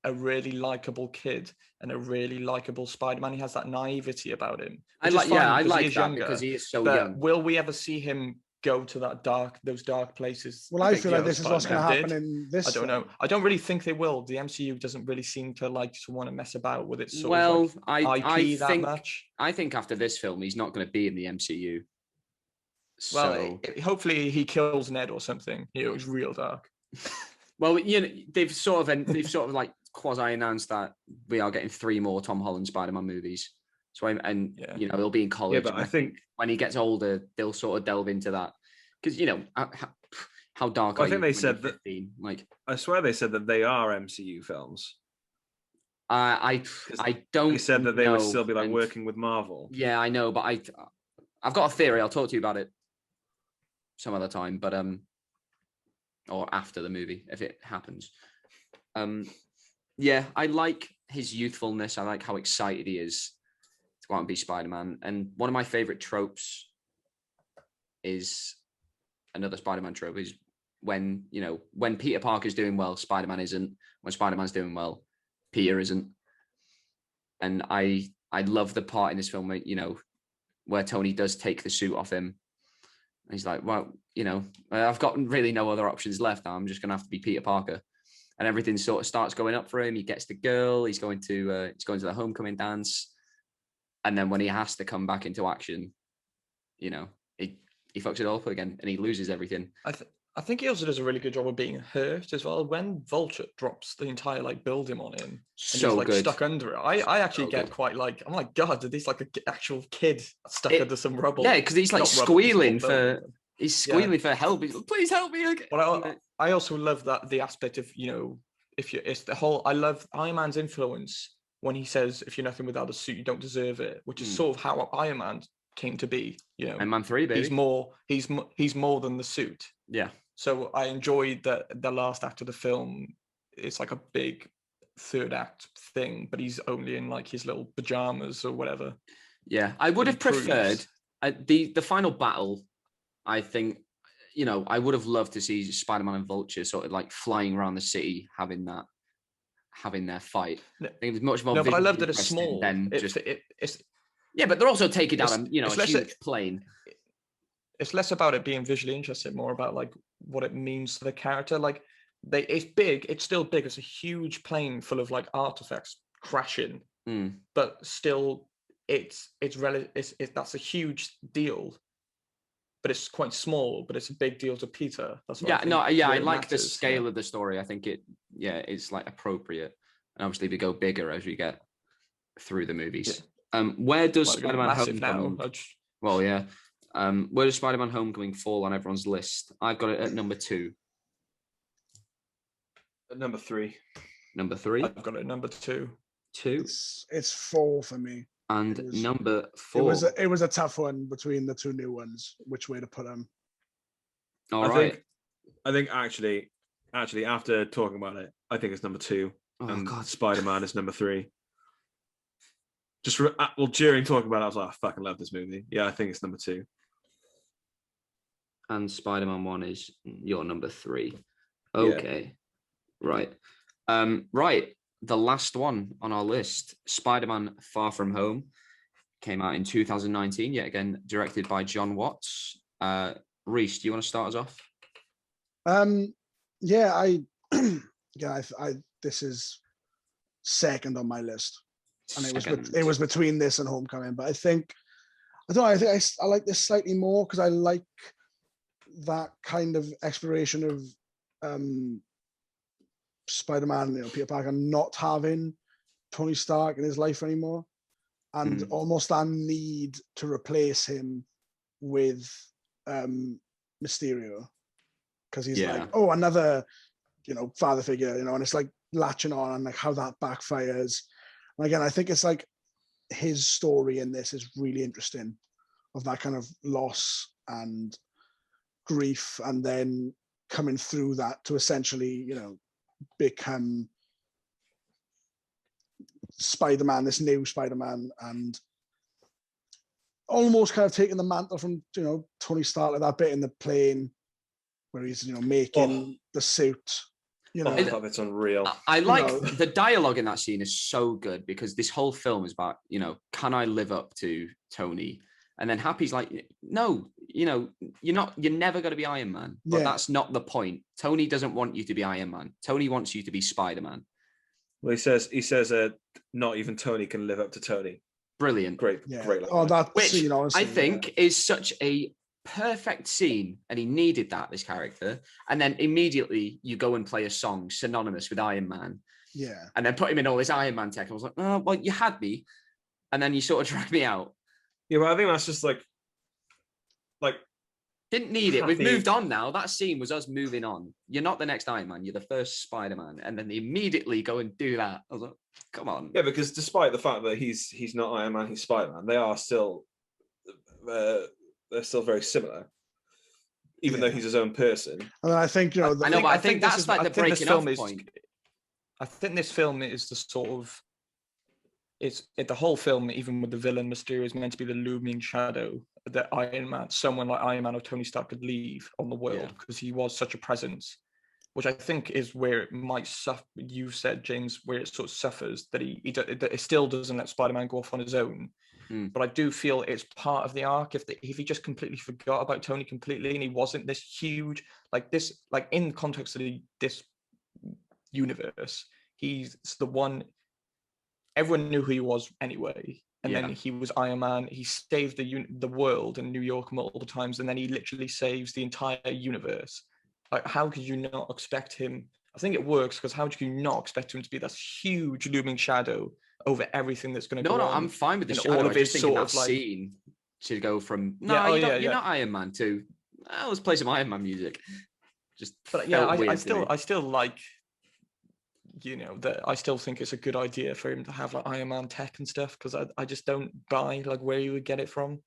a really likable kid and a really likable Spider-Man. He has that naivety about him. I like that younger, because he is so young. Will we ever see him go to those dark places? Well, I feel like this is what's going to happen in this. I don't know. I don't really think they will. The MCU doesn't really seem to like to want to mess about with its sort of like IP that much. I think after this film, he's not going to be in the MCU. Well, hopefully he kills Ned or something. It was real dark. Well, you know, they've sort of like quasi-announced that we are getting 3 more Tom Holland Spider-Man movies. So, you know, he'll be in college. Yeah, but I think when he gets older, they'll sort of delve into that, because you know how dark. I think they said 15? Like, I swear they said that they are MCU films. I don't. They said that they would still be like working with Marvel. Yeah, I know, but I've got a theory. I'll talk to you about it some other time, but or after the movie if it happens. Yeah, I like his youthfulness. I like how excited he is to go out and be Spider-Man. And one of my favorite tropes is another Spider-Man trope is when Peter Parker's doing well, Spider-Man isn't. When Spider-Man's doing well, Peter isn't. And I love the part in this film where, you know, where Tony does take the suit off him. And he's like, well, you know, I've got really no other options left now. I'm just going to have to be Peter Parker. And everything sort of starts going up for him. He gets the girl. He's going to the homecoming dance. And then when he has to come back into action, you know, he fucks it all up again and he loses everything. I think he also does a really good job of being hurt as well. When Vulture drops the entire like building on him, and he's like stuck under it. I actually get quite like, I'm like, God, did this like an actual kid stuck under some rubble? Yeah, because he's like squealing for help. He's like, please help me. But I also love that the aspect of, you know, I love Iron Man's influence when he says, if you're nothing without a suit, you don't deserve it, which is sort of how Iron Man came to be. You know, Iron Man 3, baby. He's more than the suit. Yeah. So I enjoyed that the last act of the film. It's like a big third act thing, but he's only in like his little pajamas or whatever. Yeah, I would have preferred the final battle. I think, you know, I would have loved to see Spider-Man and Vulture sort of like flying around the city, having their fight. I think it was much more. No, but I love that it's small. Yeah, but they're also taking down a huge plane. It's less about it being visually interesting, more about like what it means to the character. Like it's big, it's still big. It's a huge plane full of like artifacts crashing, but still, that's a huge deal. But it's quite small, but it's a big deal to Peter. That's what I like the scale of the story. I think it's like appropriate, and obviously we go bigger as we get through the movies. Yeah. Where does Spider-Man Homecoming? Well, yeah. Where does Spider-Man Homecoming fall on everyone's list? I've got it at number 2. At number 3. Number 3? I've got it at number 2. 2? It's 4 for me. And number 4. It was a tough one between the 2 new ones. Which way to put them? All right. I think actually, after talking about it, I think it's number 2. God. Spider-Man is number 3. During talking about it, I was like, I fucking love this movie. Yeah, I think it's number 2. And Spider-Man 1 is your number 3. Okay. Yeah. Right. Right. The last one on our list, Spider-Man Far From Home, came out in 2019, yet again directed by John Watts. Reese, do you want to start us off? This is second on my list. And it was between this and Homecoming, but I think I like this slightly more because I like that kind of exploration of Spider-Man, you know, Peter Parker not having Tony Stark in his life anymore, and almost that need to replace him with Mysterio, because he's like, oh, another, you know, father figure, you know, and it's like latching on and like how that backfires. And again, I think it's like his story in this is really interesting, of that kind of loss and grief and then coming through that to essentially, become Spider-Man, this new Spider-Man, and almost kind of taking the mantle from, Tony Stark, like that bit in the plane where he's, making the suit. It's unreal. I like the dialogue in that scene is so good because this whole film is about, can I live up to Tony? And then Happy's like, no, you're never going to be Iron Man. But that's not the point. Tony doesn't want you to be Iron Man. Tony wants you to be Spider-Man. Well, he says, not even Tony can live up to Tony. Brilliant. Great. Which I think is such a perfect scene, and he needed that, this character. And then immediately you go and play a song synonymous with Iron Man. Yeah. And then put him in all this Iron Man tech. I was like, oh, well, you had me. And then you sort of dragged me out. Yeah, well, I think that's just like didn't need it. We've moved on now. That scene was us moving on. You're not the next Iron Man. You're the first Spider-Man. And then they immediately go and do that. I was like, come on. Yeah, because despite the fact that he's not Iron Man, he's Spider-Man, they are still they're still very similar. Even though he's his own person. And I think, I think that's like the breaking off point. I think this film is the sort of the whole film, even with the villain Mysterio, is meant to be the looming shadow that Iron Man, someone like Iron Man or Tony Stark, could leave on the world because he was such a presence, which I think is where it might suffer. You said, James, where it sort of suffers that it still doesn't let Spider-Man go off on his own. But I do feel it's part of the arc. If he just completely forgot about Tony completely and he wasn't this huge, like in the context of this universe, he's the one. Everyone knew who he was anyway, and then he was Iron Man. He saved the world in New York multiple times, and then he literally saves the entire universe. Like, how could you not expect him? I think it works because how could you not expect him to be this huge looming shadow over everything that's going to go on? No, I'm fine with the shadow. All of his sort of scene to go from you're not Iron Man to let's play some Iron Man music. I still like. That I still think it's a good idea for him to have like Iron Man tech and stuff because I just don't buy like where you would get it from.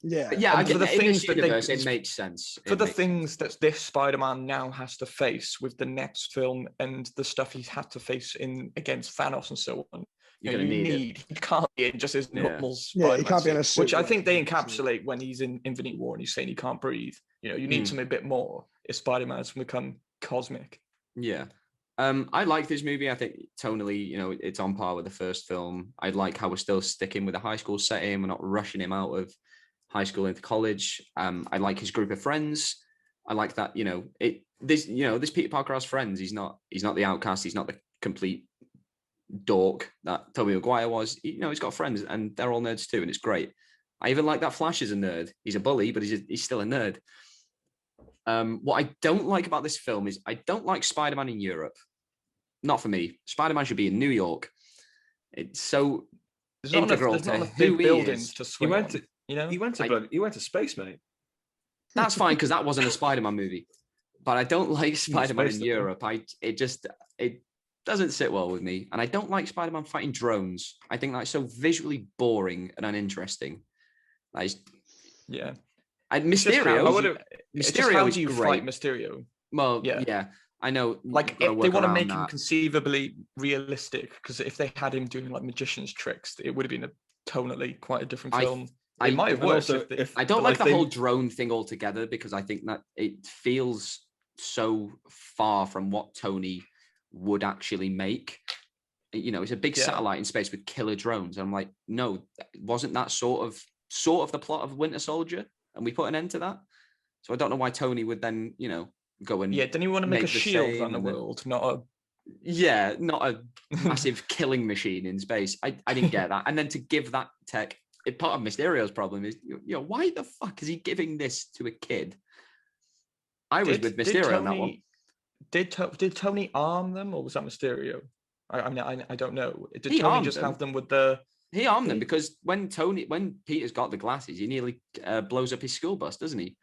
I get the things that it makes sense for the things that this Spider-Man now has to face with the next film and the stuff he's had to face against Thanos and so on. He can't be in just his normal Spider-Man he can't be in a suit, which I think they encapsulate when he's in Infinite War and he's saying he can't breathe. You need something a bit more if Spider-Man has become cosmic. Yeah. I like this movie. I think tonally, it's on par with the first film. I like how we're still sticking with the high school setting. We're not rushing him out of high school into college. I like his group of friends. I like that, this Peter Parker has friends. He's not the outcast. He's not the complete dork that Tobey Maguire was. He's got friends and they're all nerds too. And it's great. I even like that Flash is a nerd. He's a bully, but he's still a nerd. What I don't like about this film is I don't like Spider-Man in Europe. Not for me. Spider-Man should be in New York. It's so integral to who he is. He went to space, mate. That's fine because that wasn't a Spider-Man movie. But I don't like Spider-Man in Europe. It doesn't sit well with me. And I don't like Spider-Man fighting drones. I think that's so visually boring and uninteresting. And Mysterio is great. Fight Mysterio? Well, yeah, I know. Like they want to make him conceivably realistic because if they had him doing like magician's tricks, it would have been tonally quite a different film. It might have worked. I don't like the whole drone thing altogether because I think that it feels so far from what Tony would actually make. It's a big satellite in space with killer drones. And I'm like, no, wasn't that sort of the plot of Winter Soldier? And we put an end to that. So I don't know why Tony would then, go and didn't he want to make a shield on the world, not a massive killing machine in space. I didn't get that. And then to give that tech, part of Mysterio's problem is, why the fuck is he giving this to a kid? I was with Mysterio on that one. Did Tony arm them, or was that Mysterio? I don't know. Did He Tony just have them with the? He armed them because when Peter's got the glasses, he nearly blows up his school bus, doesn't he?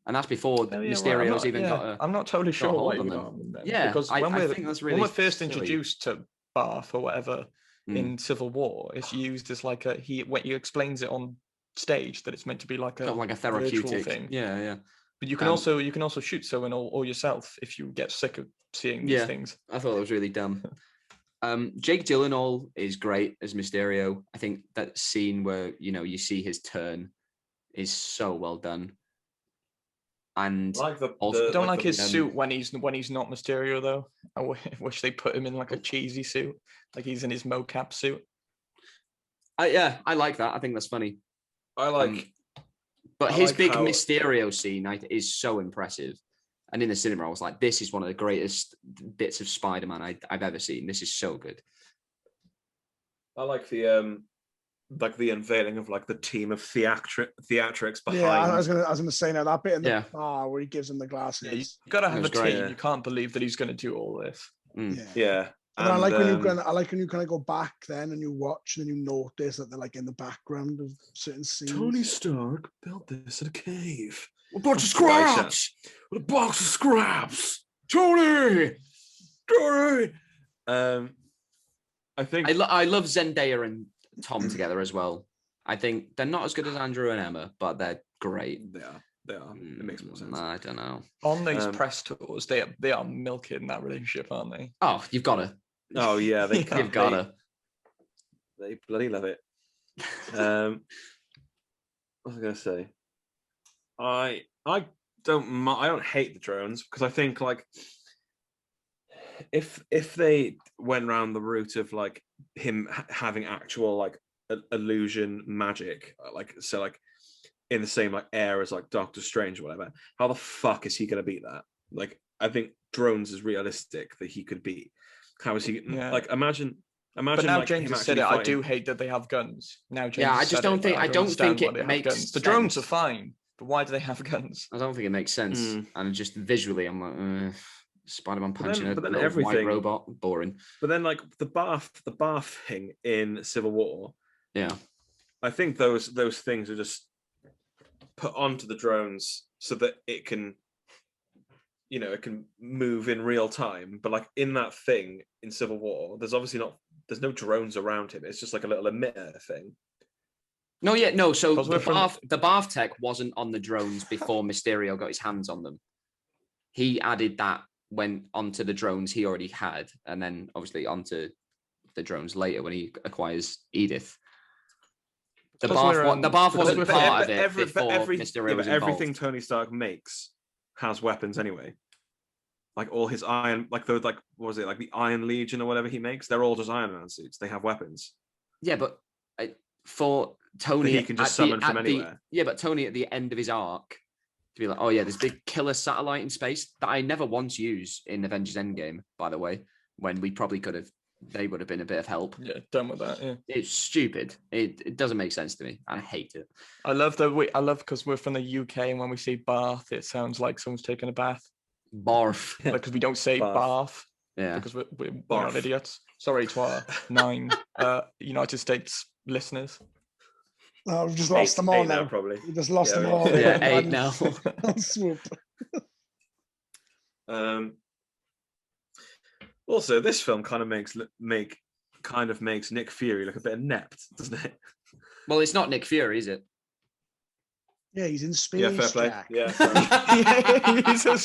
And that's before Mysterio's even got a. I'm not totally sure why on you them. arm them then. Yeah, because I think that's really when we're first silly. introduced to Bath or whatever in Civil War, it's used as like when he explains it on stage that it's meant to be like a therapeutic thing. Yeah. But you can also shoot someone or yourself if you get sick of seeing these things. I thought that was really dumb. Jake Gyllenhaal is great as Mysterio. I think that scene where you see his turn is so well done. And I don't like his suit when he's not Mysterio though. I wish they put him in like a cheesy suit, like he's in his mocap suit. I like that. I think that's funny. But his big Mysterio scene is so impressive. And in the cinema, I was like, this is one of the greatest bits of Spider-Man I've ever seen. This is so good. I like the unveiling of like the team of theatrics behind. Yeah, I was gonna say now that bit in the bar where he gives him the glasses. Yeah, you gotta have a team. Yeah. You can't believe that he's gonna do all this. Yeah. And I like when you kind of go back then and you watch and you notice that they're like in the background of certain scenes. Tony Stark built this in a cave. A bunch of scraps. With a box of scraps. Tony. I think I love Zendaya and Tom together as well. I think they're not as good as Andrew and Emma, but they're great. They are. It makes more sense. I don't know. On these press tours, they are milking that relationship, aren't they? Oh, you've got to. Oh yeah, you've got to. They bloody love it. What was I going to say? I don't hate the drones because I think like if they went around the route of like him having actual like illusion magic, like so like in the same like air as like Doctor Strange or whatever, how the fuck is he going to beat that? Like I think drones is realistic that he could beat. How is he like imagine but now like, James has said it. fighting. I do hate that they have guns. Now James I just don't think it makes sense. The drones are fine, but why do they have guns? I don't think it makes sense. And just visually I'm like Spider-Man punching a little everything, white robot, boring. But then like the bath thing in Civil War, I think those things are just put onto the drones so that it can move in real time. But like in that thing in Civil War, there's no drones around him. It's just like a little emitter thing. No. So the bath tech wasn't on the drones before Mysterio got his hands on them. He added that went onto the drones he already had, and then obviously onto the drones later when he acquires Edith. The bath wasn't part of it before Mysterio was involved. Everything Tony Stark makes has weapons anyway. Like all his iron, like those, like what was it, like the Iron Legion or whatever he makes? They're all just Iron Man suits. They have weapons. Yeah, but for Tony, he can just summon from anywhere. But Tony at the end of his arc to be like, oh yeah, this big killer satellite in space that I never once used in Avengers Endgame, by the way, when we probably could have. They would have been a bit of help. Yeah, done with that. Yeah, it's stupid. It doesn't make sense to me. I hate it. I love because we're from the UK, and when we say bath, it sounds like someone's taking a bath. Barf. Because we don't say bath. Yeah. Because we're not idiots. Sorry to our 9 United States listeners. Oh, we've just lost them all now. Probably. We just lost them all. Yeah, 8 now. Swoop. Also, this film kind of makes Nick Fury look a bit inept, doesn't it? Well, it's not Nick Fury, is it? Yeah, he's in space. Yeah, fair play. Jack. Yeah, he's a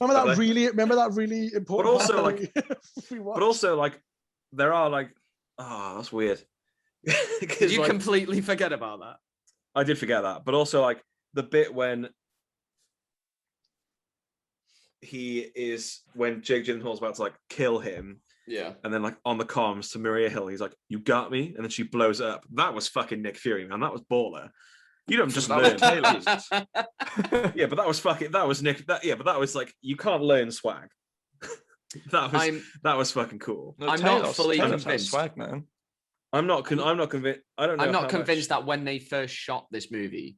Remember that really important. But also, like, there are like, that's weird. Did you completely forget about that? I did forget that, but also like the bit when when Jake Gyllenhaal's about to like kill him. Yeah. And then like on the comms to Maria Hill, he's like, "You got me," and then she blows it up. That was fucking Nick Fury, man. That was baller. You don't just learn. Yeah, but that was Nick. But that was like, you can't learn swag. that was fucking cool. No, I'm not fully convinced. Swag, man. I'm not convinced. I don't know. I'm not convinced that when they first shot this movie,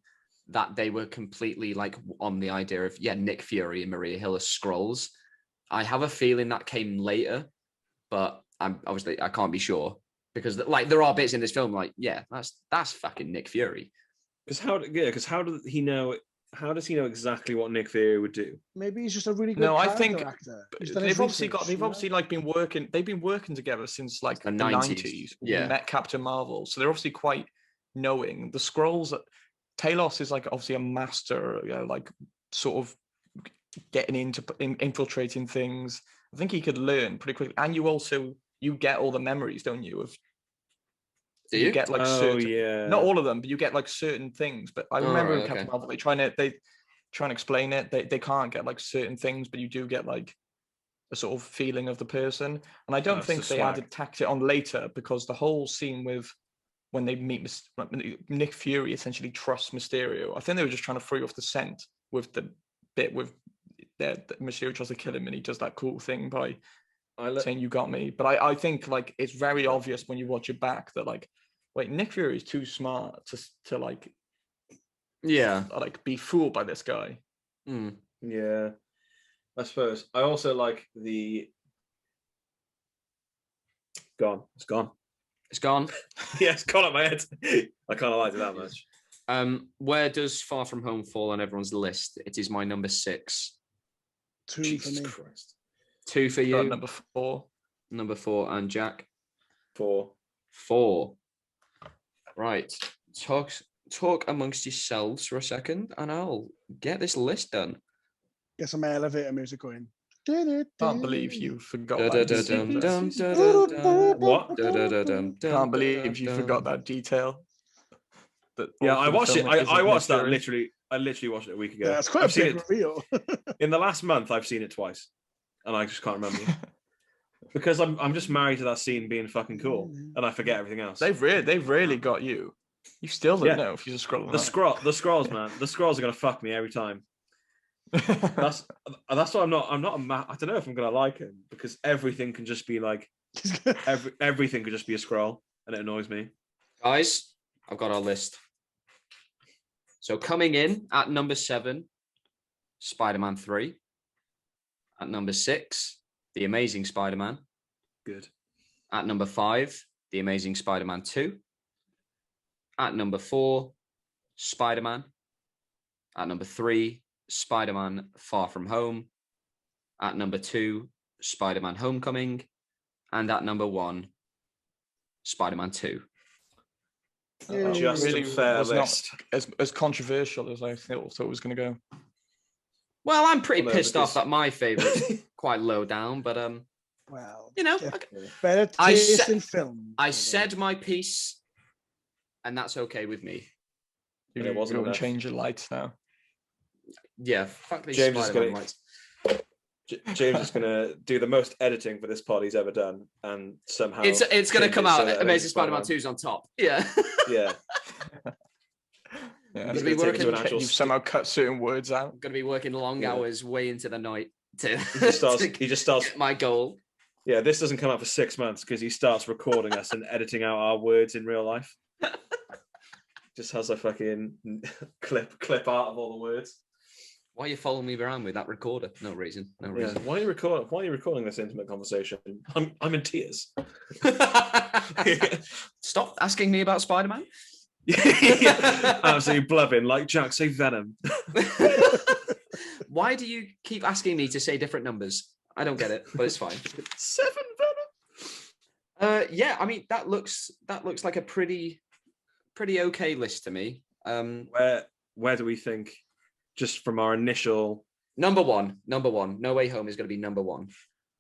that they were completely like on the idea of Nick Fury and Maria Hill as Skrulls. I have a feeling that came later, but I can't be sure because like there are bits in this film like that's fucking Nick Fury. Because how does he know? How does he know exactly what Nick Fury would do? Maybe he's just a really good actor. They've obviously like been working. They've been working together since like the 90s. Yeah, met Captain Marvel, so they're obviously quite knowing. The Skrulls Talos is like obviously a master, like sort of getting into infiltrating things. I think he could learn pretty quickly, and you get all the memories, don't you? Do you get like not all of them, but you get like certain things. But I remember in Captain Marvel, they try and explain it. They can't get like certain things, but you do get like a sort of feeling of the person. And I don't think they tacked it on later, because the whole scene with when they meet Nick Fury essentially trusts Mysterio. I think they were just trying to throw you off the scent with the bit with that Mysterio tries to kill him and he does that cool thing by saying "you got me." But I think like it's very obvious when you watch it back that like, wait, Nick Fury is too smart to like be fooled by this guy. Yeah, I suppose. I also like the It's gone. Yeah, it's gone up my head. I kind of liked it that much. Where does Far From Home fall on everyone's list? It is my number 6. 2 Jesus for me. Christ. 2 for you. Number 4. Number 4, and Jack. 4. Right. Talk amongst yourselves for a second, and I'll get this list done. Get some elevator music going. Can't believe you forgot What? Can't believe you forgot that detail. Yeah, I watched it. I watched that literally. I literally watched it a week ago. Yeah, it's quite a big reveal. In the last month, I've seen it twice, and I just can't remember. Because I'm just married to that scene being fucking cool, and I forget everything else. They've really got you. You still don't know if you're just scrolling. The scrolls, man. The scrolls are gonna fuck me every time. That's why I'm not I don't know if I'm gonna like him, because everything can just be like everything could just be a scroll, and it annoys me. Guys, I've got our list. So coming in at number 7, Spider-Man 3. At number 6, The Amazing Spider-Man. Good. At number 5, The Amazing Spider-Man 2. At number 4, Spider-Man. At number 3, Spider-Man Far From Home. At number 2, Spider-Man Homecoming. And at number 1, Spider-Man 2. Just really a fair list. Not as controversial as I thought it was going to go. Well, I'm pretty pissed off that my favourite's quite low down, but well, you know, better taste in film. I said my piece, and that's okay with me. You're going to change your lights now. Yeah, fuck these James Spider-Man lights. James is going to do the most editing for this pod he's ever done, and somehow it's going to come out. Amazing Spider-Man 2's on top. Yeah. Yeah. He's be working. You've somehow cut certain words out. I'm going to be working long hours way into the night to. He just starts get my goal. Yeah, this doesn't come out for 6 months because he starts recording us and editing out our words in real life. Just has a fucking clip art of all the words. Why are you following me around with that recorder? No reason. Yeah. Why are you recording this intimate conversation? I'm in tears. Stop asking me about Spider-Man. Absolutely blubbing like Jack say Venom. Why do you keep asking me to say different numbers? I don't get it, but it's fine. 7 Venom. Yeah, I mean that looks like a pretty okay list to me. Where do we think? Just from our initial number one, No Way Home is going to be number 1.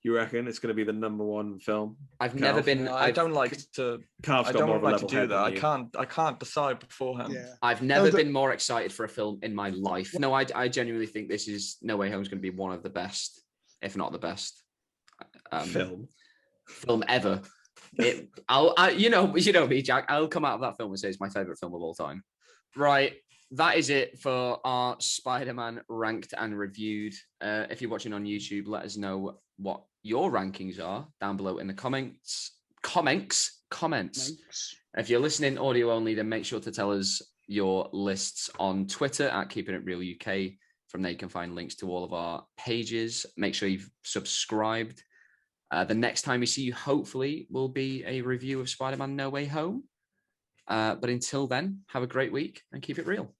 You reckon it's going to be the number 1 film? I've never been. I don't like to. I don't like to do that. I can't decide beforehand. Yeah. I've never been more excited for a film in my life. No, I genuinely think this is No Way Home is going to be one of the best, if not the best, film ever. You know me, Jack. I'll come out of that film and say it's my favorite film of all time. Right. That is it for our Spider-Man ranked and reviewed. If you're watching on YouTube, let us know what your rankings are down below in the comments. If you're listening audio only, then make sure to tell us your lists on Twitter at Keeping It Real UK. From there, you can find links to all of our pages. Make sure you've subscribed. The next time we see you, hopefully, will be a review of Spider-Man No Way Home. But until then, have a great week and keep it real.